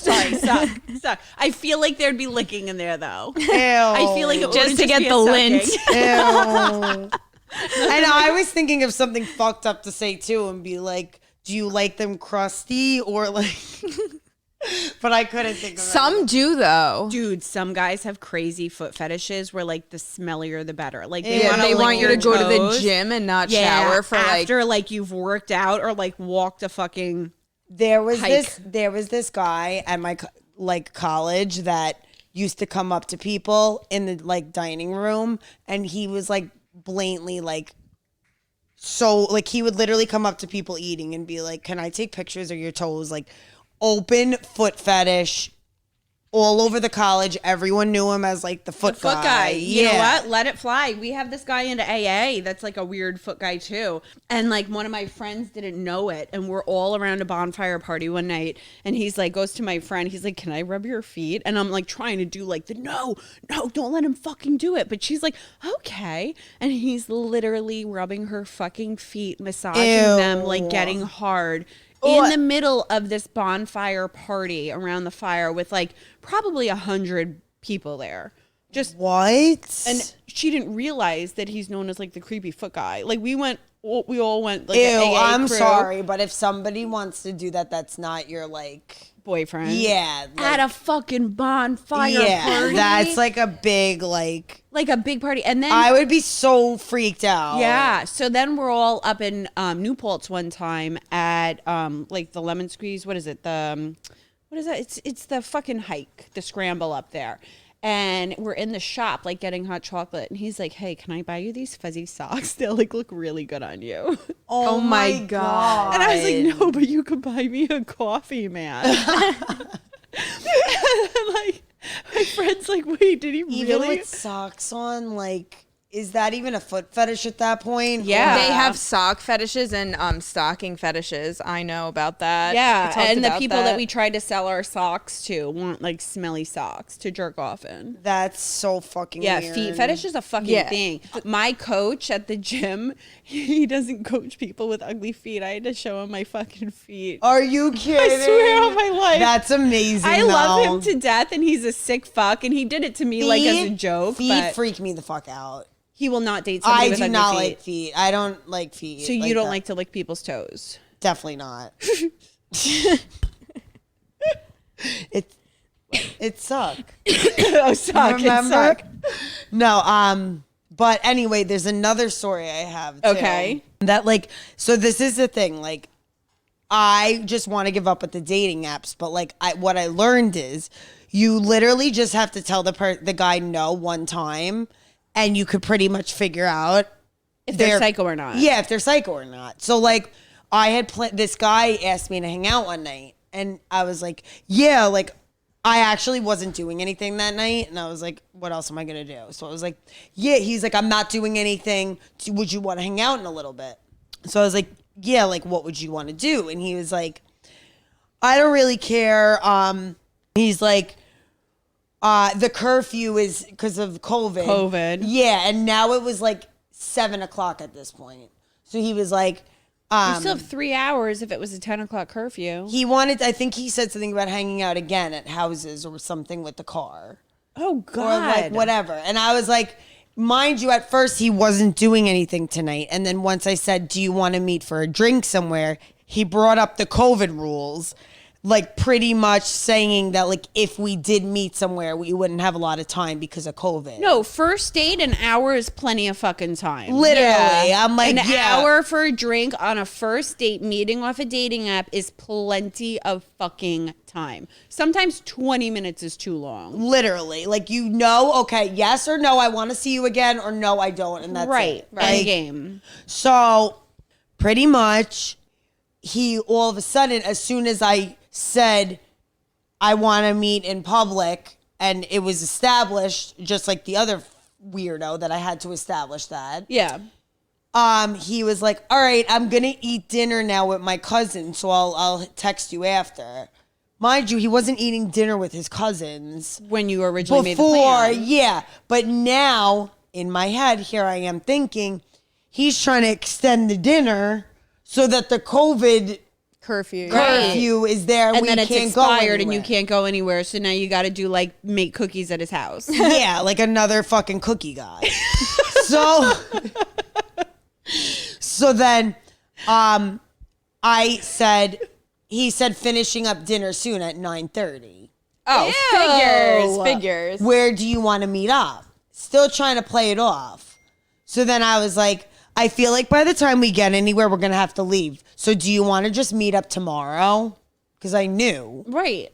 I feel like there'd be licking in there, though. Ew. I feel like it Just wouldn't to get be a the lint. sucking. Ew. I know. I was thinking of something fucked up to say too, and be like, "Do you like them crusty or like?" But I couldn't think of Some do though. Dude, some guys have crazy foot fetishes where like the smellier the better. Like Yeah, wanna They lick want you your to go to the toes. gym and not Yeah, shower for after like you've worked out or like walked a fucking There was hike. this guy at my college that used to come up to people in the like dining room, and he was like blatantly like. So like he would literally come up to people eating and be like, "Can I take pictures of your toes?" Like open foot fetish all over the college. Everyone knew him as like the foot guy. You know what? Let it fly. We have this guy into AA that's like a weird foot guy too. And like one of my friends didn't know it. And we're all around a bonfire party one night. And he's like, goes to my friend. He's like, can I rub your feet? And I'm like trying to do like no, don't let him fucking do it. But she's like, okay. And he's literally rubbing her fucking feet, massaging them, like getting hard. In the middle of this bonfire party around the fire with like probably 100 people there. Just What? and she didn't realize that he's known as like the creepy foot guy. Like we all went like Ew, a AA I'm crew. sorry, but if somebody wants to do that, that's not your like. Boyfriend. Yeah, like- at a fucking bonfire party. That's like a big like. a big party. And then I would be so freaked out. yeah. So then we're all up in New Paltz one time at like the lemon squeeze. What is it? What is that? It's the fucking hike, the scramble up there. And we're in the shop like getting hot chocolate, and he's like, "Hey, can I buy you these fuzzy socks? They'll like look really good on you." Oh my god. And I was like, "No, but you could buy me a coffee, man." And like my friend's like, "Wait, did he Even really?" with socks on, like, is that even a foot fetish at that point? Yeah. They have sock fetishes and stocking fetishes. I know about that. I Yeah, talked and the about people that we tried to sell our socks to want like smelly socks to jerk off in. That's so fucking Yeah, weird. feet fetish is a fucking Yeah. thing. My coach at the gym, he doesn't coach people with ugly feet. I had to show him my fucking feet. Are you kidding? I swear on my life. That's amazing. I love him though. to death, and he's a sick fuck, and he did it to me like as a joke. Feet But freak me the fuck out. he will not date somebody I with do ugly not feet. like feet. I don't like feet. So you don't that. like to lick people's toes? Definitely not. It suck. Oh, suck! Remember? No, but anyway, there's another story I have too. Okay. That like, so this is the thing, like, I just want to give up with the dating apps, but like, what I learned is you literally just have to tell the guy no one time, and you could pretty much figure out If they're psycho or not. Yeah, if they're psycho or not. So like, I had this guy asked me to hang out one night, and I was like, yeah, like, I actually wasn't doing anything that night, and I was like, what else am I gonna do? So I was like, yeah. He's like, I'm not doing anything. Would you want to hang out in a little bit? So I was like, yeah, like, what would you want to do? And he was like, I don't really care. He's like, the curfew is because of COVID. Yeah, and now it was like 7:00 at this point. So he was like, You still have 3 hours if it was a 10 o'clock curfew. he wanted, I think he said something about hanging out again at houses or something with the car. Oh, Or God. like whatever. And I was like, mind you, at first he wasn't doing anything tonight. And then once I said, do you want to meet for a drink somewhere? He brought up the COVID rules, like pretty much saying that like if we did meet somewhere, we wouldn't have a lot of time because of COVID. No, first date, an hour is plenty of fucking time. Literally. I'm like, An yeah. hour for a drink on a first date meeting off a dating app is plenty of fucking time. Sometimes 20 minutes is too long. Literally. Like, you know, okay, yes or no, I want to see you again, or no, I don't. And that's Right. it. End Like, game. so pretty much he all of a sudden, as soon as I said I want to meet in public, and it was established, just like the other weirdo that I had to establish that. Yeah. He was like, all right, I'm gonna eat dinner now with my cousin, so I'll text you after. mind you, he wasn't eating dinner with his cousins When you originally made the before. plan. Yeah, but now in my head, here I am thinking he's trying to extend the dinner so that the COVID Curfew. curfew is there And we then it's can't go expired and you anywhere. can't go anywhere. So now you got to do like make cookies at his house. Yeah, like another fucking cookie guy. So, so then, he said finishing up dinner soon at 9:30. Oh, figures. Where do you want to meet up? Still trying to play it off. So then I was like, I feel like by the time we get anywhere, we're going to have to leave. So do you want to just meet up tomorrow? Because I knew. Right.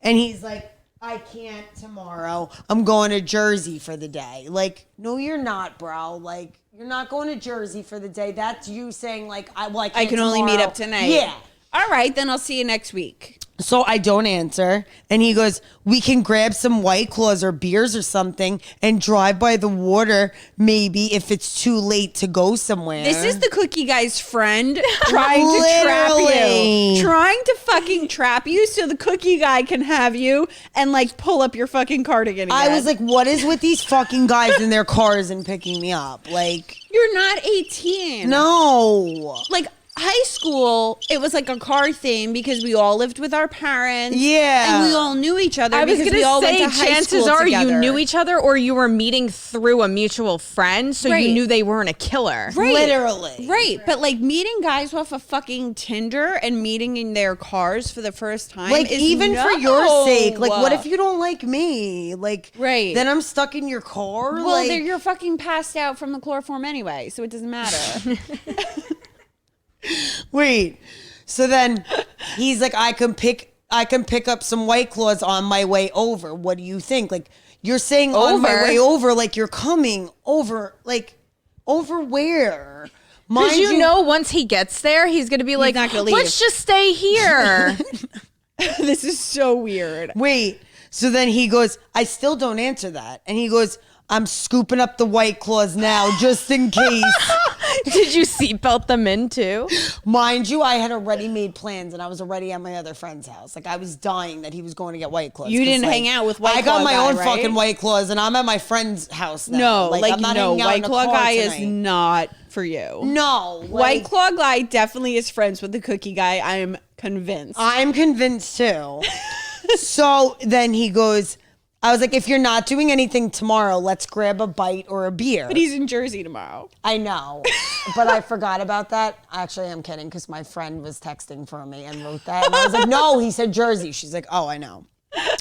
And he's like, I can't tomorrow. I'm going to Jersey for the day. Like, no, you're not, bro. Like, you're not going to Jersey for the day. That's you saying, like, I can't I can only meet tomorrow. up tonight. Yeah. All right, then I'll see you next week. So I don't answer. And he goes, we can grab some White Claws or beers or something and drive by the water maybe if it's too late to go somewhere. This is the cookie guy's friend trying to trap Literally. you. Trying to fucking trap you so the cookie guy can have you and like pull up your fucking cardigan again. I was like, what is with these fucking guys in their cars and picking me up? Like, you're not 18. no. Like high school, it was like a car thing because we all lived with our parents. Yeah. And we all knew each other I was because going we all to went say, to high chances school are together. you knew each other or you were meeting through a mutual friend, so Right. you knew they weren't a killer. Right. Literally. Right, but like meeting guys off of fucking Tinder and meeting in their cars for the first time, Like, is even for no. your sake, like, what if you don't like me? Like, Right. then I'm stuck in your car? Well, like, you're fucking passed out from the chloroform anyway, so it doesn't matter. wait. So then he's like, I can pick up some White Claws on my way over. What do you think? Like, you're saying on my Over? way over, like you're coming over, like over where? Because Mind you know once he gets there, he's going to be like, not gonna leave. let's just stay here. This is so weird. Wait. So then he goes, I still don't answer that. And he goes, I'm scooping up the White Claws now just in case. Did you seatbelt them in too? Mind you, I had already made plans and I was already at my other friend's house. Like, I was dying that he was going to get White Claws. You 'cause, didn't like, hang out with White I got Claw my guy, own right? fucking White Claws and I'm at my friend's house now. No, like I'm not no, hanging out White in a Claw car guy is tonight. not for you. No. White like, Claw guy definitely is friends with the cookie guy. I am convinced. I'm convinced too. So then he goes, I was like, if you're not doing anything tomorrow, let's grab a bite or a beer. but he's in Jersey tomorrow. I know, but I forgot about that. Actually, I'm kidding because my friend was texting for me and wrote that. And I was like, no, he said Jersey. She's like, oh, I know.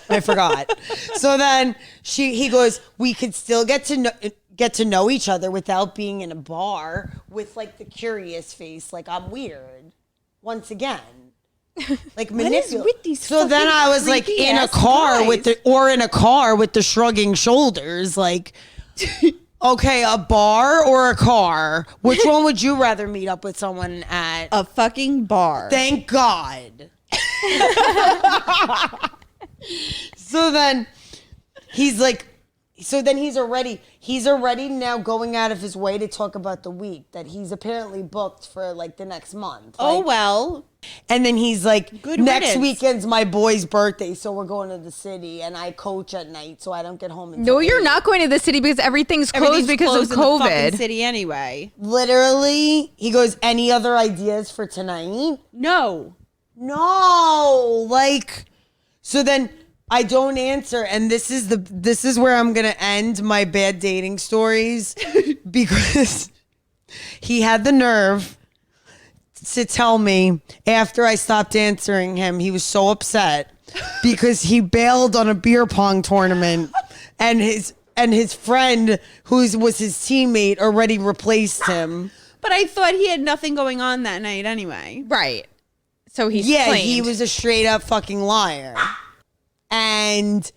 I forgot. So then he goes, we could still get to know each other without being in a bar with like the curious face. Like, I'm weird. Once again. Like manipulate. with these So then fucking I was like creepy in a ass car with guys? in a car with the shrugging shoulders, like, okay, a bar or a car? Which one would you rather meet up with someone at? A fucking bar. Thank God. So then he's like, he's already now going out of his way to talk about the week that he's apparently booked for like the next month. Oh, Like, well. and then he's like, Good next riddance. weekend's my boy's birthday, so we're going to the city, and I coach at night, so I don't get home until No, you're 8. not going to the city because everything's closed Everything's because closed of in the fucking COVID. city anyway. Literally, he goes, any other ideas for tonight? No. No, like, so then I don't answer, and this is where I'm gonna end my bad dating stories because he had the nerve to tell me after I stopped answering him, he was so upset because he bailed on a beer pong tournament and his friend who was his teammate already replaced him. But I thought he had nothing going on that night anyway. Right. So he's Yeah, claimed. he was a straight up fucking liar. And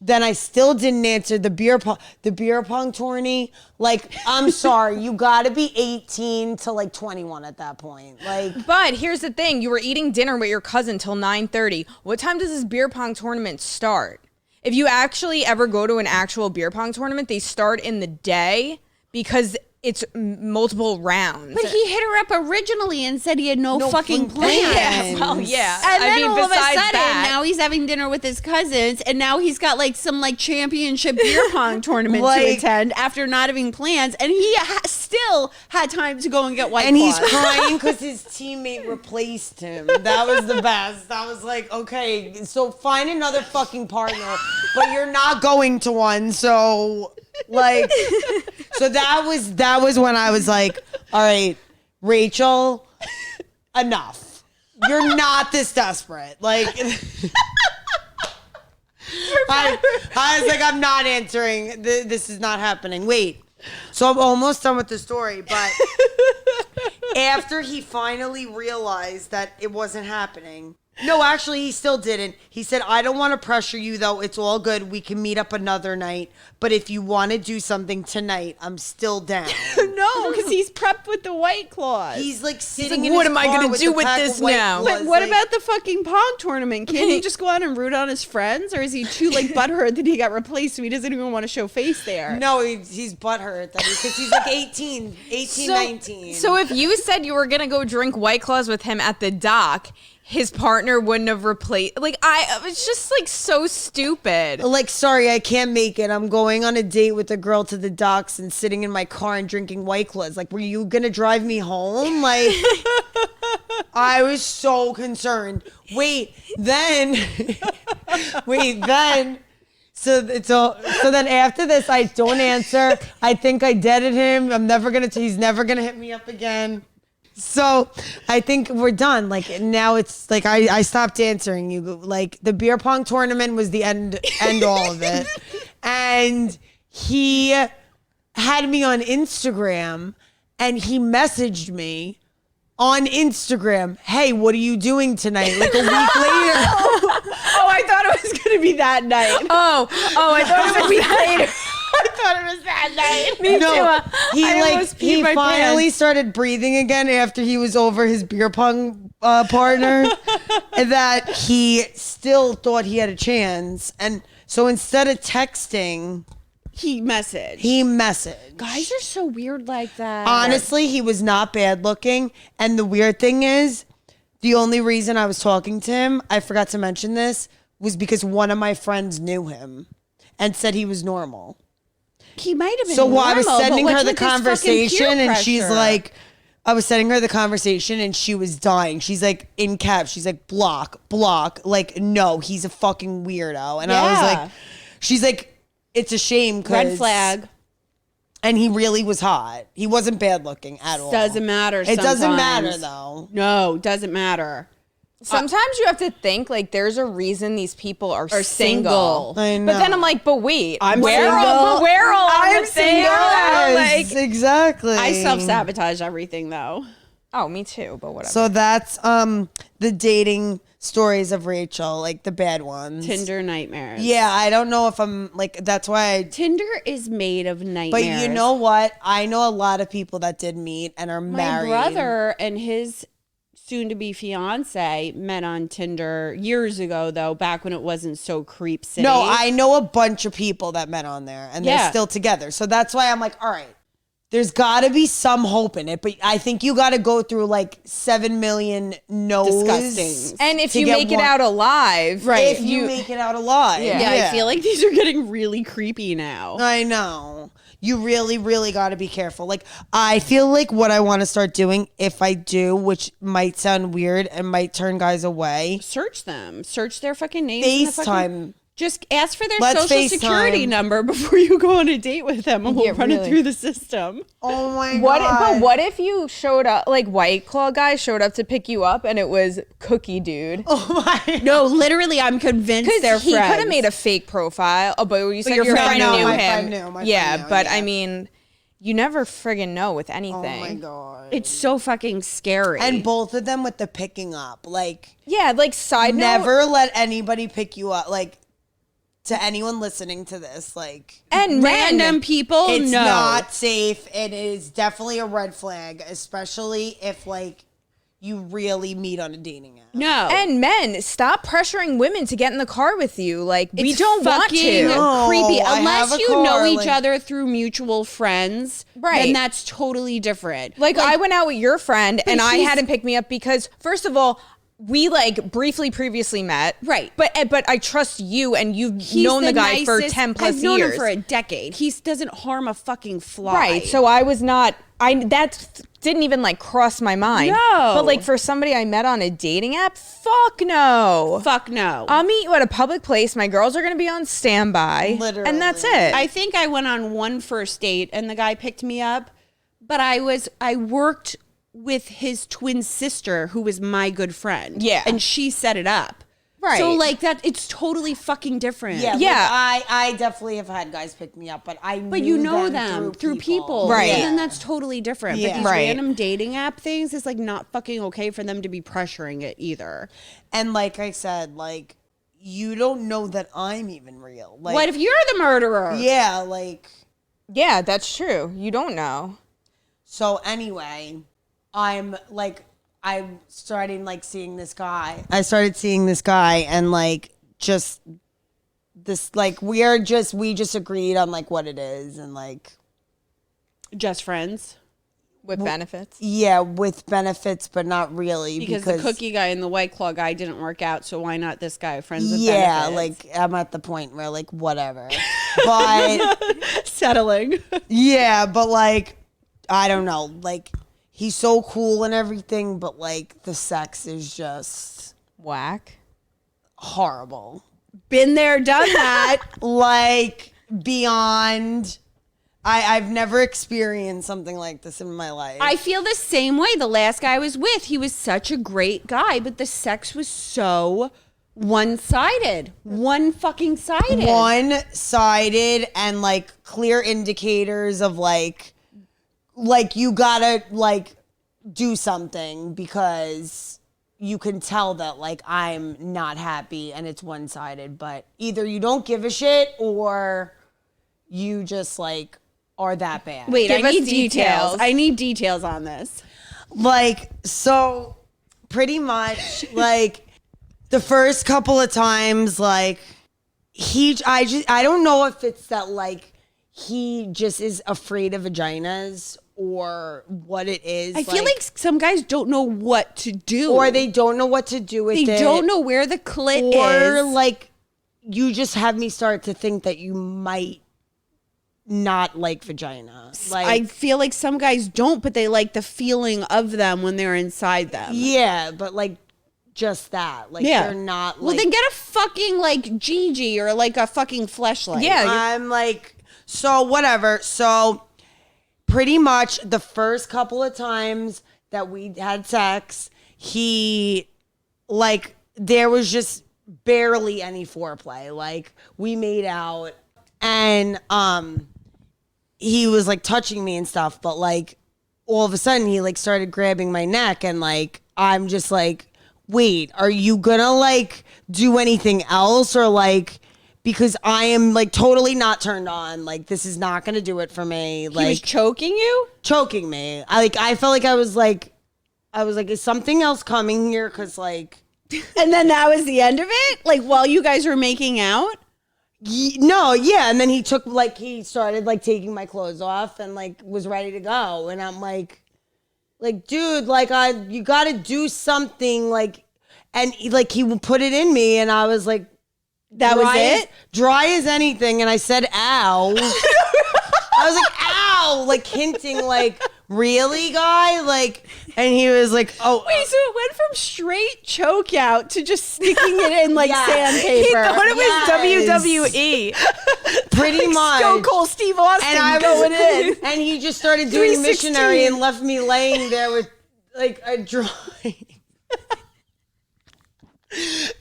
then I still didn't answer the beer pong tourney. Like, I'm sorry, you gotta be 18 to like 21 at that point. Like, But here's the thing: you were eating dinner with your cousin till 9:30. What time does this beer pong tournament start? If you actually ever go to an actual beer pong tournament, they start in the day because it's multiple rounds. But he hit her up originally and said he had no fucking plans. Yeah, well, yeah. And then all of a besides sudden, that, now he's having dinner with his cousins, and now he's got like some like championship beer pong tournament to attend after not having plans, and he still had time to go and get White And Claws. he's crying because his teammate replaced him. That was the best. I was like, okay, so find another fucking partner, but you're not going to one, so like, so that was when I was like, all right, Rachel, enough. You're not this desperate. Like, I was like, I'm not answering. This is not happening. Wait. So I'm almost done with the story, but after he finally realized that it wasn't happening. No, actually, he still didn't. He said, I don't want to pressure you, though. It's all good. We can meet up another night. But if you want to do something tonight, I'm still down. No, because he's prepped with the White Claws. He's like sitting in what his am I car gonna with do the with pack this of White now? Claws, But what like- about the fucking pong tournament? Can't he just go out and root on his friends? Or is he too like butthurt that he got replaced so he doesn't even want to show face there? No, he's butthurt because he's like 18, 19. So if you said you were gonna go drink White Claws with him at the dock, his partner wouldn't have replaced. Like it's just like so stupid. Like, sorry, I can't make it. I'm going on a date with a girl to the docks and sitting in my car and drinking White Claws. Like, were you gonna drive me home? Like, I was so concerned. So then after this, I don't answer. I think I deaded him. He's never gonna hit me up again. So I think we're done. Like now it's like I stopped answering you. Like the beer pong tournament was the end all of it. And he had me on Instagram and he messaged me on Instagram, hey, what are you doing tonight? Like a week later. Oh, I thought it was going to be that night. Oh, I thought it was week later. I thought it was that night. Me too. He finally started breathing again after he was over his beer pong partner, and that he still thought he had a chance. And so instead of texting, He messaged. he messaged. Guys are so weird like that. Honestly, he was not bad looking. And the weird thing is, the only reason I was talking to him, I forgot to mention this, was because one of my friends knew him and said he was normal. He might have been So normal, I was sending but her what's the with this fucking conversation peer and she's pressure? like, I was sending her the conversation and she was dying. She's like, in caps, she's like, block. Like, no, he's a fucking weirdo. And I was Yeah. like, she's like, it's a shame. Red flag. And he really was hot. He wasn't bad looking at all. Doesn't matter. It doesn't matter sometimes. though. No, doesn't matter. Sometimes you have to think like there's a reason these people are single. I know. But then I'm like, but wait, I'm we're single. all on I'm the same single. Yes, like, exactly. I self-sabotage everything though. oh, me too. But whatever. So that's the dating stories of Rachel, like the bad ones. Tinder nightmares. Yeah, I don't know if I'm like, that's why I. Tinder is made of nightmares. But you know what? I know a lot of people that did meet and are my married. brother and his soon-to-be fiance met on Tinder years ago, though, back when it wasn't so creep city. No, I know a bunch of people that met on there and Yeah. they're still together. So that's why I'm like, all right, there's got to be some hope in it. But I think you got to go through like 7 million no's. Disgusting. and if to you get make it one- out alive, If you make it out alive. Yeah. I feel like these are getting really creepy now. I know. You really, really got to be careful. Like, I feel like what I want to start doing, if I do, which might sound weird and might turn guys away, Search them. Search their fucking names. in the fucking- FaceTime. Just ask for their Let's social security FaceTime. number before you go on a date with them, and we'll Yeah, run it really. through the system. Oh my What? God. But what if you showed up like White Claw guy showed up to pick you up and it was Cookie Dude? Oh my. No, literally, I'm convinced they're Because he friends. could have made a fake profile. Oh, but you said your your friend friend knew. knew My him. friend knew. My friend Yeah, knew, but yeah. I mean, you never friggin' know with Oh anything. my God. It's so fucking scary. And both of them with the picking up. Like, Yeah, like side note. never let anybody pick you up. Like, to anyone listening to this, like, And random people, it's no. not safe. It is definitely a red flag, especially if, like, you really meet on a dating app. No. And men, stop pressuring women to get in the car with you. Like, we It's don't want fucking to. creepy. I have Unless a you car, know each like- other through mutual friends, Right. then that's totally different. Like, I went out with your friend and I he's- had him pick me up because, first of all, we like briefly previously met. Right. But I trust you and you've He's known the guy for nicest- 10 plus I've known years. him for a decade. He doesn't harm a fucking fly. Right. So I was not, that didn't even like cross my mind. No. But like for somebody I met on a dating app, fuck no. fuck no. I'll meet you at a public place. My girls are going to be on standby. Literally. And that's it. I think I went on one first date and the guy picked me up, but I worked with his twin sister who was my good friend. Yeah. And she set it up. Right. So like that, it's totally fucking different. Yeah, Yeah. I definitely have had guys pick me up, but But you know them through people. Right. So then that's totally different. Yeah. But these Right. random dating app things is like not fucking okay for them to be pressuring it either. And like I said, like you don't know that I'm even real. Like, What if you're the murderer? Yeah, like Yeah, that's true. You don't know. so. Anyway, I'm starting like seeing this guy. I started seeing this guy, and like just this, like we just agreed on like what it is, and like Just friends. With benefits. yeah, with benefits, but not really Because the cookie guy and the White Claw guy didn't work out, so why not this guy? Friends with Yeah, benefits. like I'm at the point where like whatever, but. Settling. Yeah, but like, I don't know. Like, he's so cool and everything, but like, the sex is just Whack. horrible. Been there, done that. Like, beyond. I've never experienced something like this in my life. I feel the same way. The last guy I was with, he was such a great guy, but the sex was so one-sided. One fucking sided. One-sided and like clear indicators of like you gotta like do something because you can tell that like I'm not happy and it's one-sided, but either you don't give a shit or you just like are that bad. Wait, Give I us need details. details. I need details on this. Like, so pretty much like the first couple of times, like I don't know if it's that like he just is afraid of vaginas or what it is. I feel like some guys don't know what to do. or they don't know what to do with They it. don't know where the clit or is. like you just have me start to think that you might not like vagina. Like I feel like some guys don't, but they like the feeling of them when they're inside them. yeah, but like just that. Like Yeah. they're not Well, like then get a fucking like Gigi or like a fucking fleshlight. Yeah. I'm like, so whatever. So pretty much the first couple of times that we had sex, he like there was just barely any foreplay. Like we made out and he was like touching me and stuff, but like all of a sudden he like started grabbing my neck and like I'm just like, wait, are you gonna like do anything else or like because I am like totally not turned on. Like this is not gonna do it for me. He was Like choking you? choking me. I felt like I was like, is something else coming here? Cause like And then that was the end of it? Like while you guys were making out? no, yeah. And then he started like taking my clothes off and like was ready to go. And I'm like, dude, like you gotta do something like, and he would put it in me and I was like, That was it? Dry as anything. And I said, ow. I was like, ow, like hinting like, really, guy? Like, and he was like, oh. Wait, so it went from straight choke out to just sticking it in like Yeah. sandpaper. He thought it was Yes. WWE. Pretty much. Stone Cold Steve Austin And I going was in. And he just started doing 316. missionary and left me laying there with like a drawing.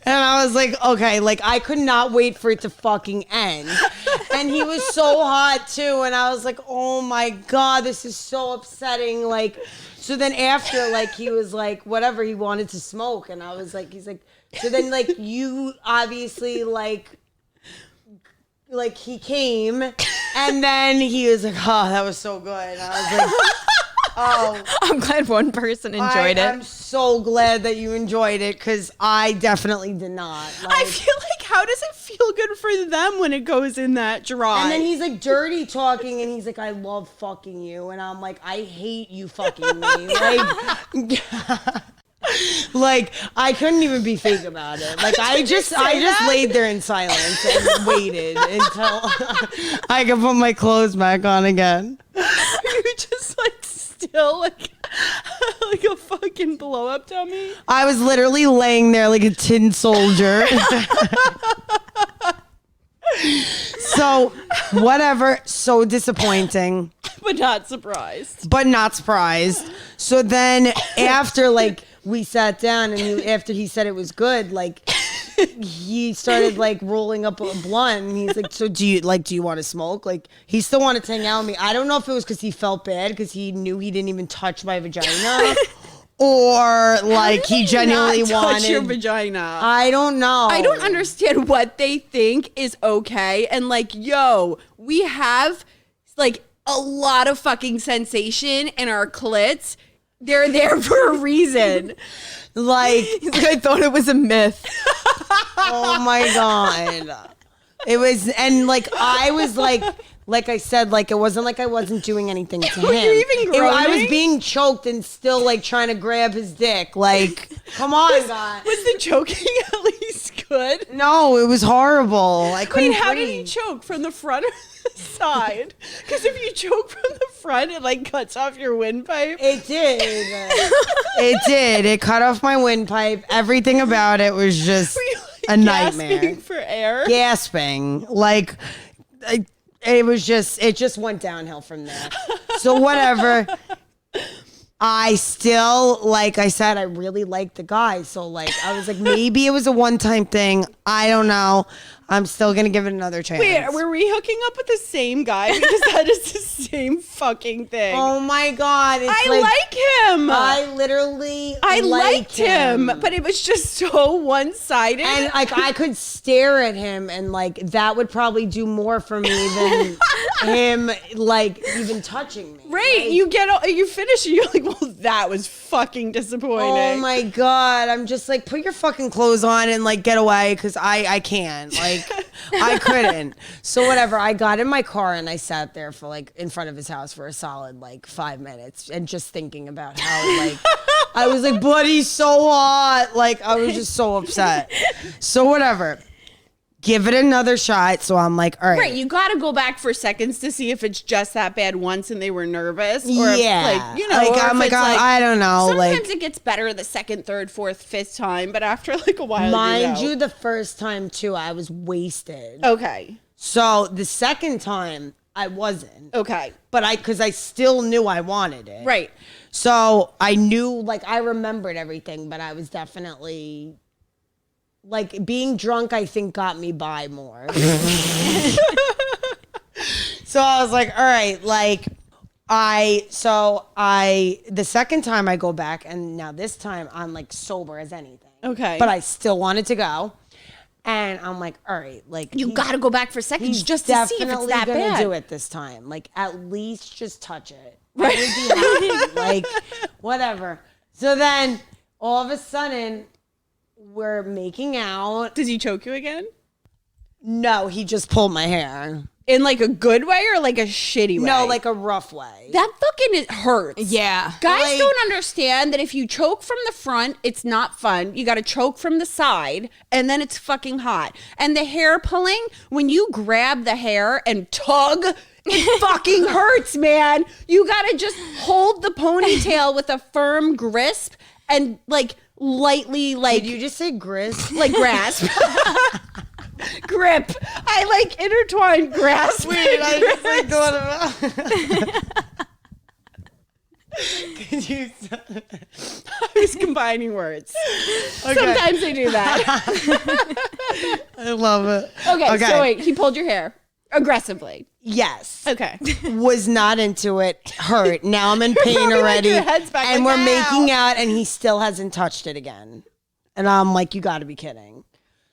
And I was like, okay, like I could not wait for it to fucking end. And he was so hot too. And I was like, oh my God, this is so upsetting. Like, so then after, like, he was like, whatever, he wanted to smoke. And I was like, he's like, so then like you obviously like he came and then he was like, oh, that was so good. And I was like, I'm glad one person enjoyed I'm it. so glad that you enjoyed it because I definitely did not. I feel like, how does it feel good for them when it goes in that dry? And then he's like dirty talking, and he's like, "I love fucking you," and I'm like, "I hate you fucking me." Like I couldn't even be fake about it. Like I just laid there in silence and waited until I could put my clothes back on again. You just like still like a fucking blow up dummy. I was literally laying there like a tin soldier. So whatever, so disappointing. But not surprised. But not surprised. So then after like we sat down and after he said it was good, like he started like rolling up a blunt and he's like, so do you want to smoke? Like he still wanted to hang out with me. I don't know if it was because he felt bad because he knew he didn't even touch my vagina. Or like he genuinely wanted touch your vagina. I don't know. I don't understand what they think is okay. And like, yo, we have like a lot of fucking sensation in our clits. They're there for a reason. Like I thought it was a myth. oh my God. It was, and like I was like I said, like it wasn't like I wasn't doing anything to him. Were you even I was groaning? being choked and still like trying to grab his dick. Like, come on, God. Was the choking at least good? No, it was horrible. I couldn't Wait, how did breathe. he choke? From the front or the side? Because if you choke from the front, it like cuts off your windpipe. It did. It did. It cut off my windpipe. Everything about it was just Were you, a like, nightmare. gasping for air? Gasping. Like, it just went downhill from there. So whatever. I still, like I said, I really liked the guy. So like, I was like, maybe it was a one-time thing. I don't know. I'm still going to give it another chance. Wait, were we hooking up with the same guy? Because that is the same fucking thing. Oh my God. It's I like him. I literally I liked liked him, but it was just so one-sided. And like I could stare at him and like that would probably do more for me than him like even touching me. right, Like, you finish and you're like, well, that was fucking disappointing. oh my God. I'm just like, put your fucking clothes on and like get away because I can't. Like I couldn't. So whatever. I got in my car and I sat there for like in front of his house for a solid like 5 minutes and just thinking about how like I was like, buddy's so hot. Like I was just so upset. So whatever. Give it another shot. So I'm like, all right. Right, you got to go back for seconds to see if it's just that bad once and they were nervous, or Yeah. if, like, you know, Like, or I'm if like, it's I don't know, Sometimes like- it gets better the second, third, fourth, fifth time, but after like a while, Mind you you, know. the first time too, I was wasted. Okay, So the second time I wasn't. okay, But because I still knew I wanted it. right. So I knew, like, I remembered everything, but I was definitely, like, being drunk, I think, got me by more. So I was like, all right, like, the second time I go back, and now this time I'm, like, sober as anything. Okay. But I still wanted to go. And I'm like, all right, like, You got to go back for seconds he's just to see if it's definitely that gonna bad. do it this time. Like, at least just touch it. Right. I would be happy. Like, whatever. So then, all of a sudden, we're making out. Does he choke you again? No, he just pulled my hair. In like a good way or like a shitty way? No, like a rough way. that fucking hurts. Yeah. Guys Like- don't understand that if you choke from the front, it's not fun. You got to choke from the side, and then it's fucking hot. And the hair pulling, when you grab the hair and tug, it fucking hurts, man. You got to just hold the ponytail with a firm grasp and like lightly, like Did you just say grist? like grasp. Grip. I like intertwined grasp. Wait, I and just grip. like thought about. Could you? I was combining words. Sometimes I do that. I love it. Okay, so wait, he pulled your hair aggressively. Yes. Okay. Was not into it. Hurt. Now I'm in pain probably like already. your head's back And like, we're "Ow." making out and he still hasn't touched it again. And I'm like, you gotta be kidding.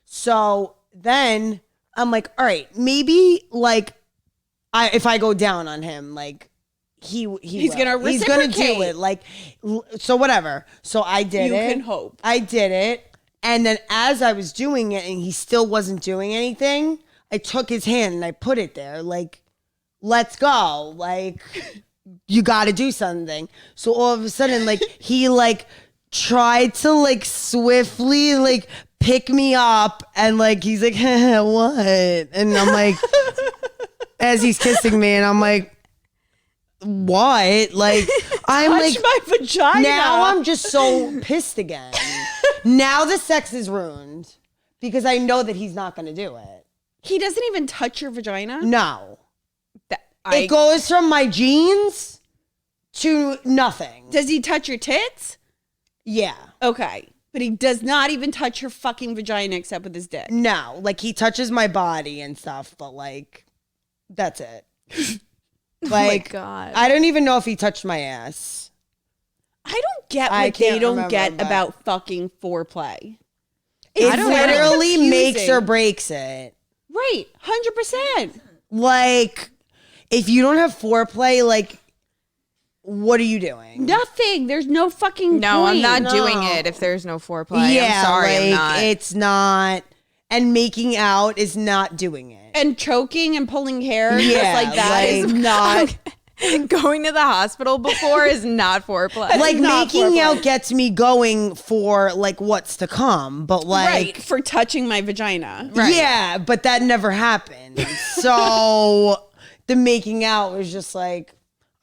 So then I'm like, all right, maybe like if I go down on him, like he's He's gonna he's gonna do reciprocate. it. Like, so whatever. So I did You it. can hope. I did it, and then as I was doing it, and he still wasn't doing anything, I took his hand and I put it there. Like, let's go. Like, you got to do something. So all of a sudden, like, he like tried to like swiftly like pick me up, and like he's like, what? And I'm like, as he's kissing me, and I'm like, what? Like, I'm Touch like, my vagina. now I'm just so pissed again. Now the sex is ruined because I know that he's not going to do it. He doesn't even touch your vagina? No. It goes from my jeans to nothing. Does he touch your tits? Yeah. Okay. But he does not even touch your fucking vagina except with his dick. No. Like, he touches my body and stuff, but like, that's it. Like, God. I don't even know if he touched my ass. I don't get I what they can't don't remember, get but- about fucking foreplay. It don't literally know. makes Confusing. or breaks it. Right. 100%. Like, if you don't have foreplay, like, what are you doing? Nothing. There's no fucking No, I'm point. not No. doing it if there's no foreplay. Yeah, I'm sorry, like, I'm not. it's not. And making out is not doing it. And choking and pulling hair just Yeah, like that is like- not. Going to the hospital before is not foreplay. Like, not making foreplay. out gets me going for like what's to come, but like, Right. For touching my vagina. Right. yeah, but that never happened. So the making out was just like,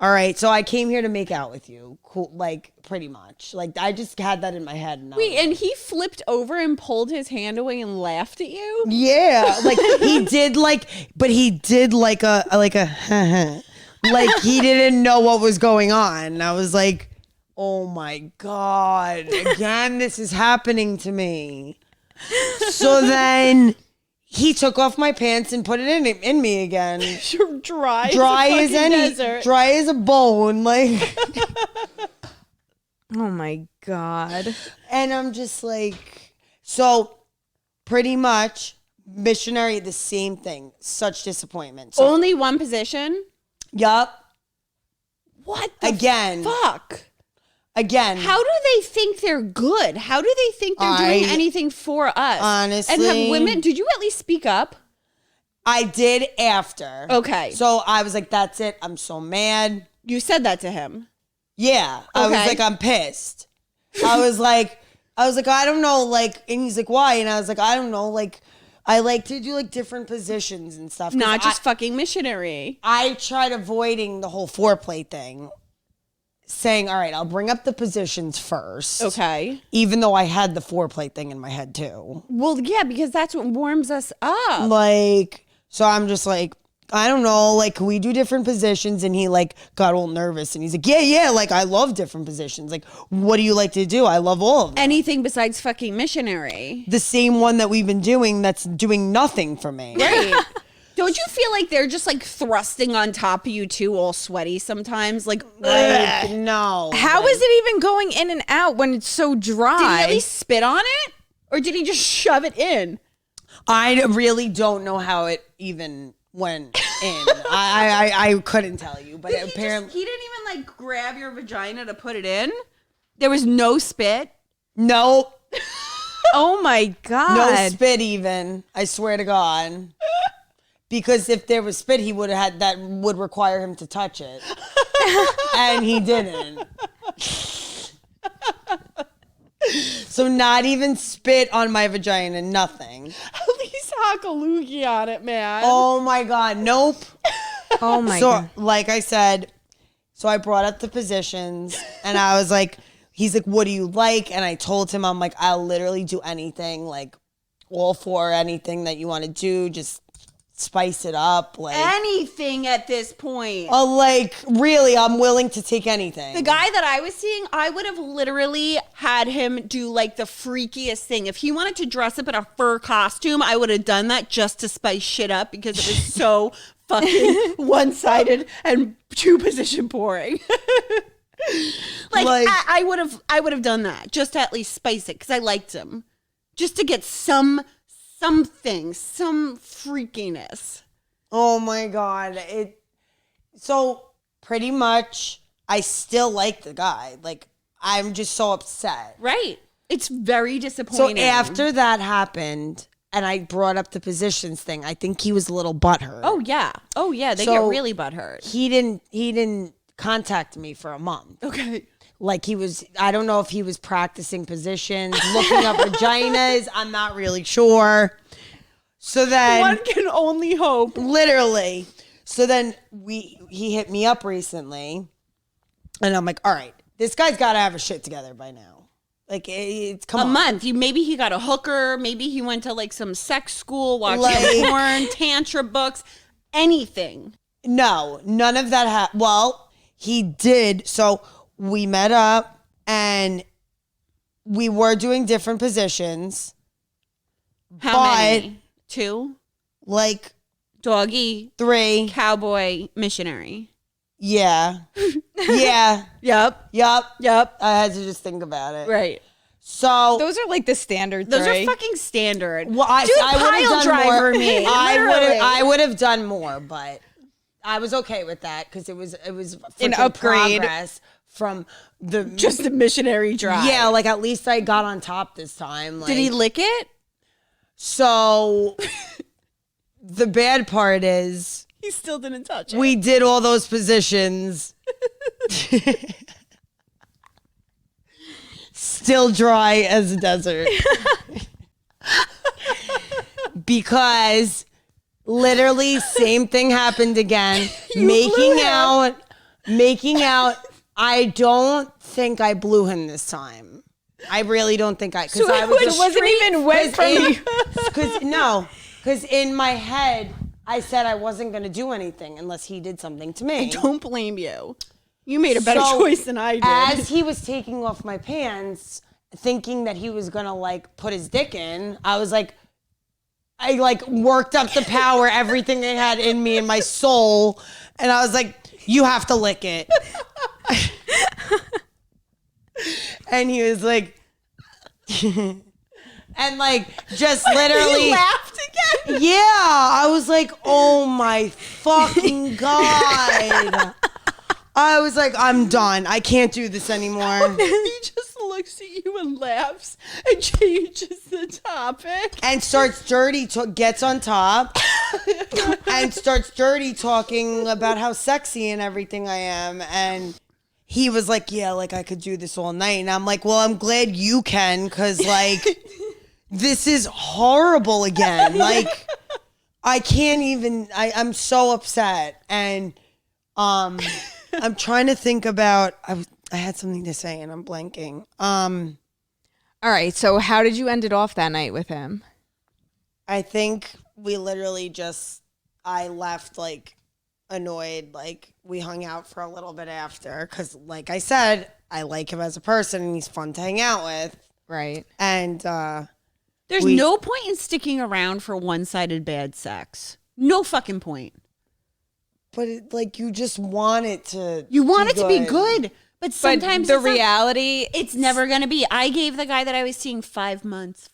all right, so I came here to make out with you, cool, like pretty much. Like, I just had that in my head. And I Wait, was- and he flipped over and pulled his hand away and laughed at you? yeah, like he did, like, but he did like a like he didn't know what was going on. And I was like, oh my God, again, this is happening to me. So then he took off my pants and put it in me again. You're dry. Dry as as a fucking any, desert. dry as a bone, like. Oh my God. And I'm just like, so pretty much missionary, the same thing. Such disappointment. So, Only one position? yup. What the Again. fuck? Again. How do they think they're good? How do they think they're doing anything for us? Honestly. And have women, did you at least speak up? I did after. Okay. So I was like, that's it. I'm so mad. You said that to him. Yeah. I was Okay. like, I'm pissed. I was like, I don't know. Like, and he's like, why? And I was like, I don't know. Like, I like to do like different positions and stuff. 'Cause Not just fucking missionary. I tried avoiding the whole foreplay thing, saying, all right, I'll bring up the positions first. Okay. Even though I had the foreplay thing in my head too. Well, yeah, because that's what warms us up. Like, so I'm just like, I don't know, like, can we do different positions? And he like got all nervous and he's like, yeah, like I love different positions. Like, what do you like to do? I love all of them. Anything besides fucking missionary. The same one that we've been doing that's doing nothing for me. Right. Don't you feel like they're just like thrusting on top of you too, all sweaty sometimes? Like, Like, no. How is it even going in and out when it's so dry? did he at least spit on it? Or did he just shove it in? I really don't know how it even went in. I couldn't tell you, but apparently He didn't even like grab your vagina to put it in? There was no spit? nope, Oh my God. no spit even. I swear to God, because if there was spit, he would have had that would require him to touch it, and he didn't. So not even spit on my vagina, nothing. At least hock a loogie on it, man. Oh my God, nope. Oh my So, God. like I said, so I brought up the positions and I was like, he's like, what do you like? And I told him, I'm like, I'll literally do anything, like all for anything that you want to do. Just spice it up. Like, Anything at this point. like really, I'm willing to take anything. The guy that I was seeing, I would have literally had him do like the freakiest thing. If he wanted to dress up in a fur costume, I would have done that just to spice shit up because it was so fucking one-sided and two-position pouring. Like- I would have done that just to at least spice it because I liked him, just to get something, some freakiness. Oh my God. So pretty much I still like the guy. Like, I'm just so upset. Right. It's very So disappointing. after that happened and I brought up the positions thing, I think he was a little butthurt. Oh yeah. They So get really butthurt. He didn't contact me for a month. Okay. Like I don't know if he was practicing positions, looking up vaginas. I'm not really sure. So then One can only hope. literally. So then he hit me up recently and I'm like, all right, this guy's got to have his shit together by now. Like it's come A on. month. Maybe he got a hooker. Maybe he went to like some sex school, watched Like- some porn, tantra books, anything. No, none of that well, he did. So we met up and we were doing different positions. How many? 2? Like Doggy, 3. cowboy, missionary. Yeah. Yeah. Yep. Yep. I had to just think about it. Right. So Those are like the standard Those three. are fucking standard. well, I Dude, would have pile done driver more. me. I Literally. would have done more, but I was okay with that because it was An freaking upgrade. progress from the Just a missionary drive. yeah. Like at least I got on top this time. Like, Did he lick it? So the bad part is He still didn't touch it. we did all those positions. Still dry as a desert. Because literally same thing happened again. making out. I don't think I blew him this time. I really don't think I because I was it wasn't even wet from you. Because in my head I said I wasn't going to do anything unless he did something to me. Don't blame you. You made a better So, choice than I did. As he was taking off my pants, thinking that he was gonna like put his dick in, I was like, I like worked up the power, everything I had in me and my soul, and I was like, you have to lick it. And he was like, and like just literally He laughed again. yeah, I was like, oh my fucking God. I was like, I'm done. I can't do this anymore. He just looks at you and laughs and changes the topic. And starts gets on top and starts dirty talking about how sexy and everything I am. And he was like, yeah, like I could do this all night. And I'm like, well, I'm glad you can because like this is horrible again. Like I can't even, I'm so upset. And I'm trying to think about, I had something to say and I'm blanking. All right. So how did you end it off that night with him? I think we literally I left like annoyed. Like we hung out for a little bit after because like I said, I like him as a person and he's fun to hang out with. Right. And There's no point in sticking around for one-sided bad sex. No fucking point. but like you just want it to You want it to be good, but sometimes the it's not- reality, it's never going to be. I gave the guy that I was seeing 5 months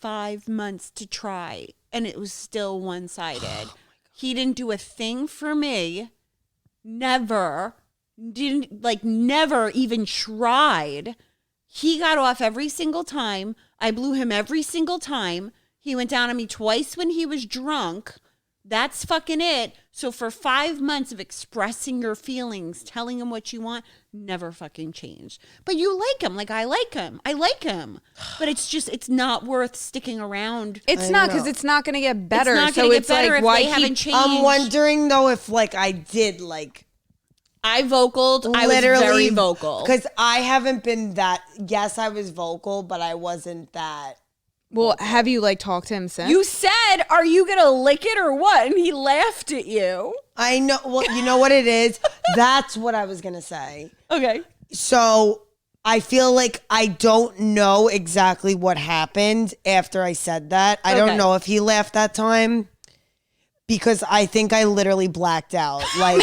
to try, and it was still one-sided. He didn't do a thing for me. Never even tried. He got off every single time. I blew him every single time. He went down on me twice when he was drunk. That's fucking it. So for 5 months of expressing your feelings, telling him what you want, never fucking changed. But you like him. Like I like him. But it's not worth sticking around. it's not because it's not going to get better. It's not so going to get it's better like, if why they haven't keep? changed. I'm wondering though if like I did like I vocaled. I was very vocal. because I haven't been that. Yes, I was vocal, but I wasn't that. Well, have you like talked to him since? You said, "Are you gonna lick it or what?" And he laughed at you. I know. Well, you know what it is. That's what I was gonna say. Okay. So I feel like I don't know exactly what happened after I said that. I Okay. don't know if he laughed that time because I think I literally blacked out, like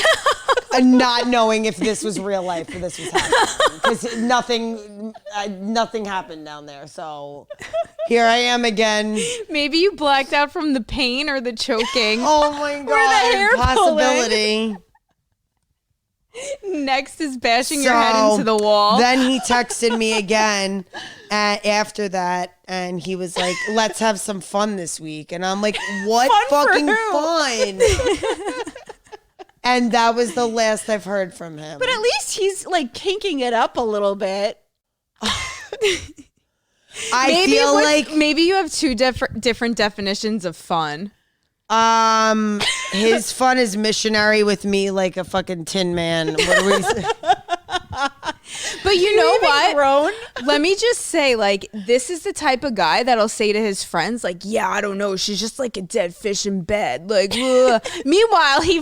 not knowing if this was real life or this was happening because nothing happened down there. So here I am again. Maybe you blacked out from the pain or the choking. Oh my God, hair possibility. Next is bashing your head into the wall. Then he texted me again after that, and he was like, let's have some fun this week. And I'm like, what fucking fun? And that was the last I've heard from him. But at least he's like kinking it up a little bit. I feel like maybe you have two different definitions of fun. His fun is missionary with me like a fucking tin man. What do we say? But you know what? Grown? Let me just say, like, this is the type of guy that'll say to his friends, like, yeah, I don't know, she's just like a dead fish in bed. Like, ugh. Meanwhile, he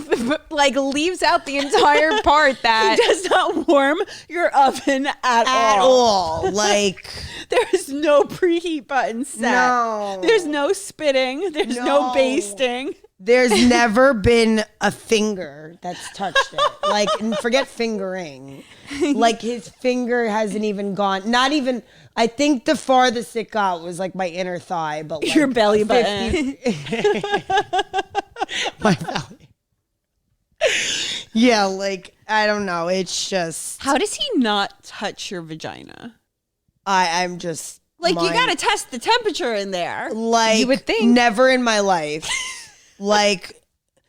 like leaves out the entire part that He does not warm your oven at all. Like, There's no preheat button set. No. There's no spitting. There's no basting. there's never been a finger that's touched it. Like, and forget fingering. Like, his finger hasn't even gone. Not even. I think the farthest it got was like my inner thigh, but like Your belly button. my belly. Yeah, like, I don't know. It's just How does he not touch your vagina? I'm just Like, you got to test the temperature in there. like You would think. never in my life. Like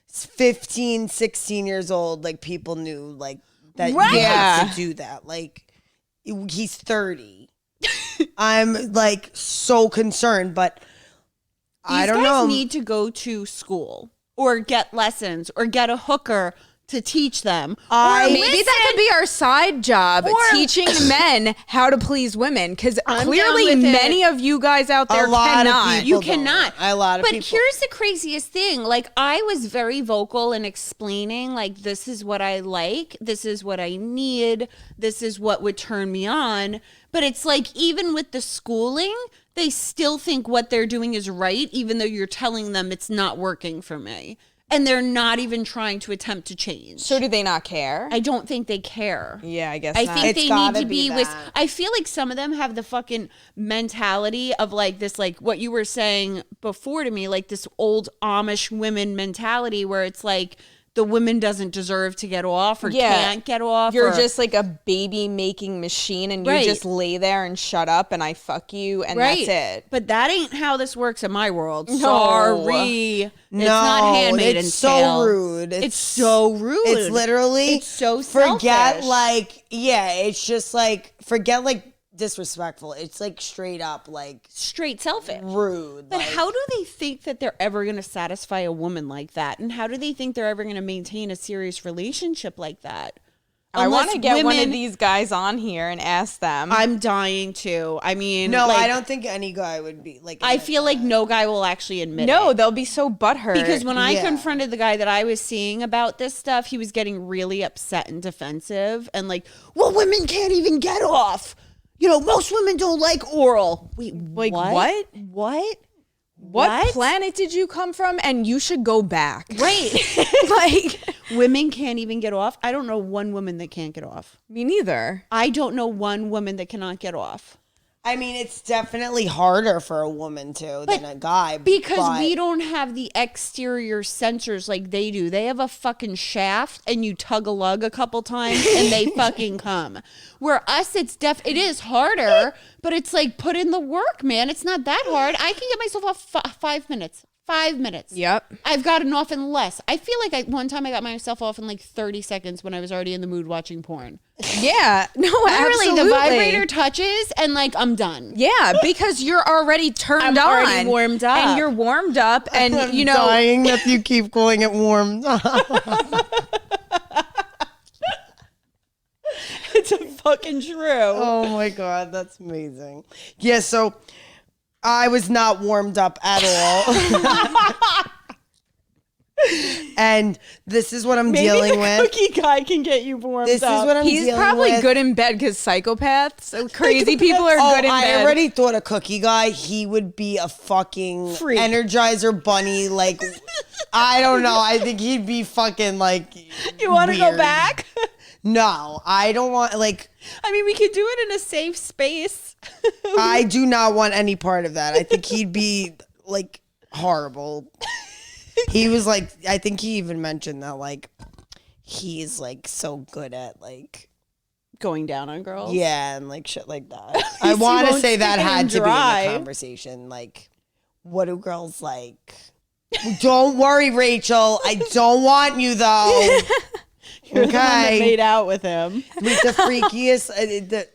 15, 16 years old, like people knew like that Right. you had Yeah. to do that. Like he's 30. I'm like so concerned, but I don't These guys know. need to go to school or get lessons or get a hooker to teach them. maybe that could be our side job, Or- teaching men how to please women. Because I'm clearly down with it. many of you guys out there A lot of cannot. people You don't. cannot. A lot of but people. here's the craziest thing. Like, I was very vocal in explaining, like, this is what I like. This is what I need. This is what would turn me on. But it's like, even with the schooling, they still think what they're doing is right, even though you're telling them it's not working for me. And they're not even trying to attempt to change. So do they not care? I don't think they care. Yeah, I guess I not. think It's they gotta need to be be with. that. I feel like some of them have the fucking mentality of like this, like what you were saying before to me, like this old Amish women mentality where it's like the woman doesn't deserve to get off or Yeah. can't get off. You're or- just like a baby making machine and Right. you just lay there and shut up and I fuck you and right. that's it. But that ain't how this works in my world. No. Sorry. It's not No, Handmaid's it's Tale. so rude. It's so rude. It's literally It's so forget selfish. like it's just like forget like disrespectful. It's like straight up like straight selfish. rude. But like, how do they think that they're ever going to satisfy a woman like that? And how do they think they're ever going to maintain a serious relationship like that? I want to Unless get one of women- these guys on here and ask them. I'm dying to. I mean, No, like, I don't think any guy would be like. I feel like no guy will actually admit no, it. they'll be so butthurt. Because when I Yeah. confronted the guy that I was seeing about this stuff, he was getting really upset and defensive and like, well, women can't even get off. You know, most women don't like oral. Wait, Like, what? what planet did you come from? And you should go back. Right. Like, Women can't even get off. I don't know one woman that can't get off. me neither. I don't know one woman that cannot get off. I mean, it's definitely harder for a woman than a guy Because but we don't have the exterior sensors like they do. They have a fucking shaft and you tug a lug a couple times and they fucking come. Where us, it is harder, but it's like put in the work, man. It's not that hard. I can get myself off 5 minutes. 5 minutes. Yep. I've gotten off in less. I feel like one time I got myself off in like 30 seconds when I was already in the mood watching porn. Yeah. No, Literally, absolutely. the vibrator touches and like I'm done. Yeah, because you're already turned I'm on. already warmed up. And you're warmed up. And, I'm you know, dying that you keep calling it warm. It's a fucking true. Oh my god, that's amazing. Yeah, so I was not warmed up at all. And this is what I'm Maybe dealing the with. cookie guy can get you warmed This is up. what I'm he's dealing probably with. good in bed because psychopaths, crazy people are good in I bed. already thought a cookie guy, he would be a fucking Freak. Energizer bunny. Like, I don't know. I think he'd be fucking like. You want to go weird. back? No, I don't want, like, I mean, we could do it in a safe space. I do not want any part of that. I think he'd be like horrible. He was like, I think he even mentioned that, like, he's like so good at like Going down on girls. yeah and like shit like that. I want to won't say that stick it had in to be in dry. the conversation. Like, what do girls like? Don't worry, Rachel. I don't want you though. You're the one that Okay. made out with him. With the freakiest,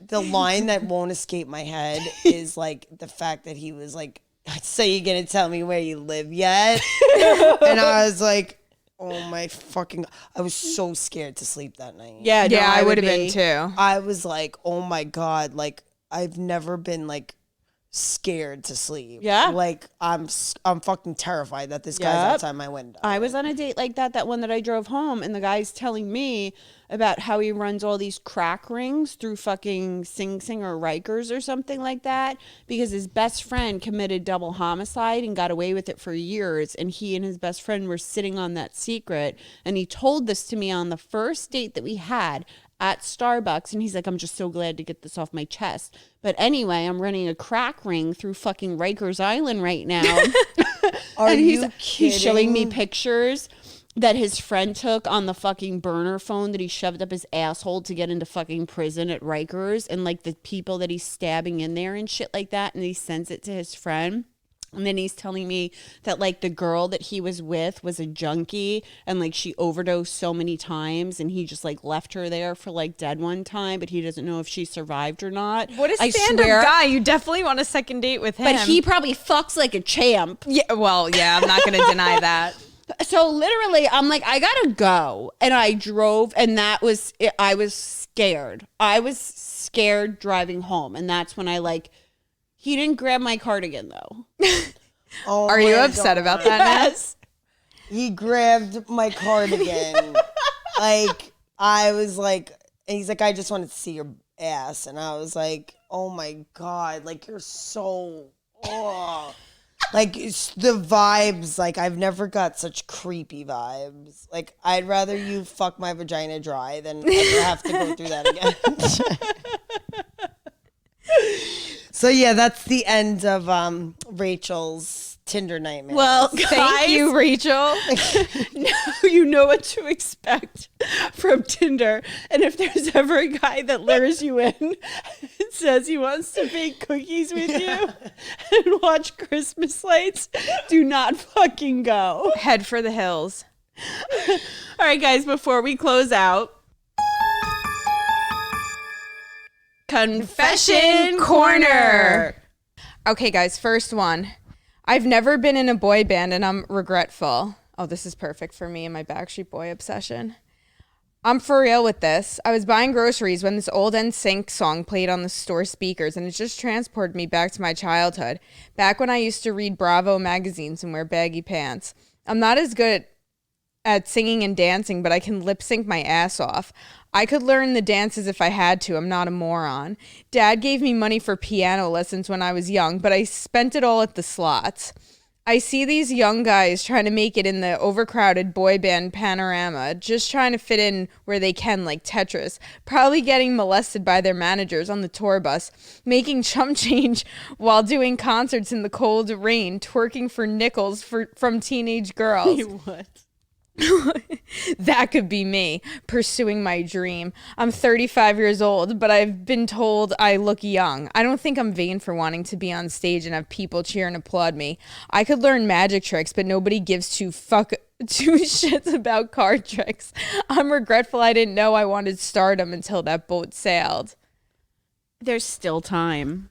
the line that won't escape my head is like the fact that he was like, "So you gonna tell me where you live yet?" And I was like, "Oh my fucking!" I was so scared to sleep that night. Yeah, no, Yeah, I would have been be. too. I was like, "Oh my god!" Like I've never been like scared to sleep. Yeah. like I'm fucking terrified that this guy's Yep. outside my window. I was on a date like that one that I drove home, and the guy's telling me about how he runs all these crack rings through fucking Sing Sing or Rikers or something like that because his best friend committed double homicide and got away with it for years, and he and his best friend were sitting on that secret, and he told this to me on the first date that we had at Starbucks, and he's like, I'm just so glad to get this off my chest. But anyway, I'm running a crack ring through fucking Rikers Island right now. Are And you he's showing me kidding? pictures that his friend took on the fucking burner phone that he shoved up his asshole to get into fucking prison at Rikers, and like the people that he's stabbing in there and shit like that, and he sends it to his friend. And then he's telling me that like the girl that he was with was a junkie and like she overdosed so many times and he just like left her there for like dead one time, but he doesn't know if she survived or not. What a I stand-up swear- guy. You definitely want a second date with him. But he probably fucks like a champ. Yeah, well, yeah, I'm not going to deny that. So literally, I'm like, I gotta go. And I drove, and that was it. I was scared. I was scared driving home. And that's when I like, he didn't grab my cardigan though. Oh Are you my upset God. about that, Nat? Yes. He grabbed my cardigan. Like, I was like, and he's like, I just wanted to see your ass. And I was like, oh my God, like, you're so, oh. Like, it's the vibes, like, I've never got such creepy vibes. Like, I'd rather you fuck my vagina dry than ever have to go through that again. So, yeah, that's the end of Rachel's Tinder nightmare. Well, Thank you, Rachel. now you know what to expect from Tinder. And if there's ever a guy that lures you in and says he wants to bake cookies with you and watch Christmas lights, do not fucking go. Head for the hills. All right, guys, before we close out, Confession Corner. Okay, guys, first one. I've never been in a boy band and I'm regretful. Oh, this is perfect for me and my Backstreet Boy obsession. I'm for real with this. I was buying groceries when this old NSYNC song played on the store speakers, and it just transported me back to my childhood, back when I used to read Bravo magazines and wear baggy pants. I'm not as good at singing and dancing, but I can lip sync my ass off. I could learn the dances if I had to. I'm not a moron. Dad gave me money for piano lessons when I was young, but I spent it all at the slots. I see these young guys trying to make it in the overcrowded boy band panorama, just trying to fit in where they can, like Tetris, probably getting molested by their managers on the tour bus, making chump change while doing concerts in the cold rain, twerking for nickels from teenage girls. What? That could be me pursuing my dream. I'm 35 years old, but I've been told I look young. I don't think I'm vain for wanting to be on stage and have people cheer and applaud me. I could learn magic tricks, but nobody gives two shits about card tricks. I'm regretful I didn't know I wanted stardom until that boat sailed. There's still time.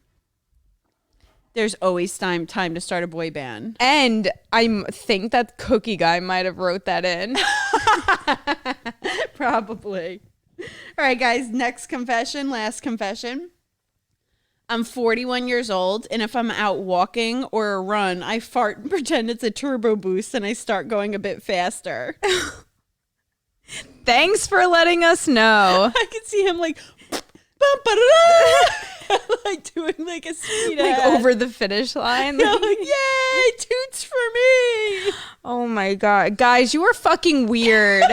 There's always time to start a boy band. And I think that Cookie Guy might have wrote that in. Probably. All right, guys, next confession, last confession. I'm 41 years old, and if I'm out walking or a run, I fart and pretend it's a turbo boost, and I start going a bit faster. Thanks for letting us know. I can see him like, bum, ba-da-da, like doing like a speed Like ahead. over the finish line. Yeah, like, yay, toots for me. Oh my God. Guys, you are fucking weird.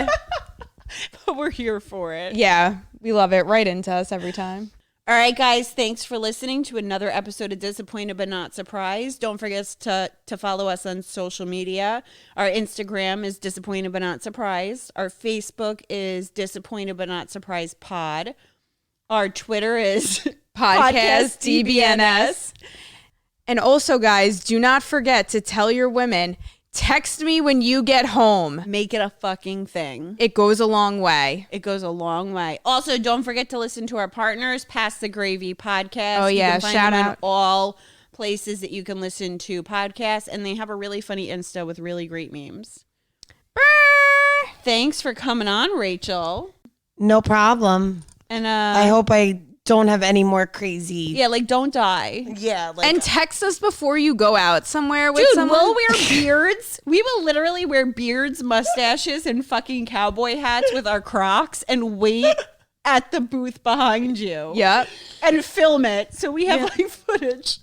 But we're here for it. Yeah, we love it. Right into us every time. All right, guys, thanks for listening to another episode of Disappointed But Not Surprised. Don't forget to follow us on social media. Our Instagram is Disappointed But Not Surprised. Our Facebook is Disappointed But Not Surprised Pod. Our Twitter is Podcast DBNS. And also, guys, do not forget to tell your women, text me when you get home. Make it a fucking thing. It goes a long way. It goes a long way. Also, don't forget to listen to our partners, Pass the Gravy podcast. Oh, yeah, You can find shout them in out. all places that you can listen to podcasts, and they have a really funny Insta with really great memes. Thanks for coming on, Rachel. No problem. And I hope I don't have any more crazy. yeah, like don't die. Yeah. Like, And text us before you go out somewhere with Dude, someone. we'll wear beards. We will literally wear beards, mustaches, and fucking cowboy hats with our Crocs and wait at the booth behind you. Yep. And film it so we have like footage.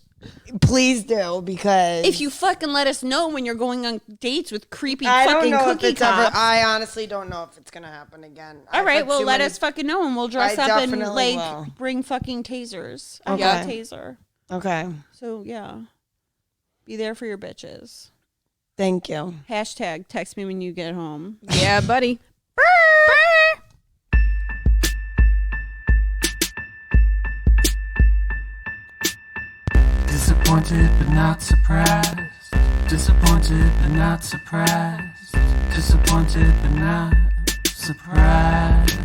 please do, because If you fucking let us know when you're going on dates with creepy I don't fucking know if cookie it's ever. cops. I honestly don't know if it's gonna happen again. All right, well, let us fucking know and we'll dress I up and definitely like will. bring fucking tasers. I Okay. got a taser. Okay. So yeah, be there for your bitches. Thank you. Hashtag text me when you get home. Yeah, buddy. Disappointed but not surprised. Disappointed but not surprised. Disappointed but not surprised.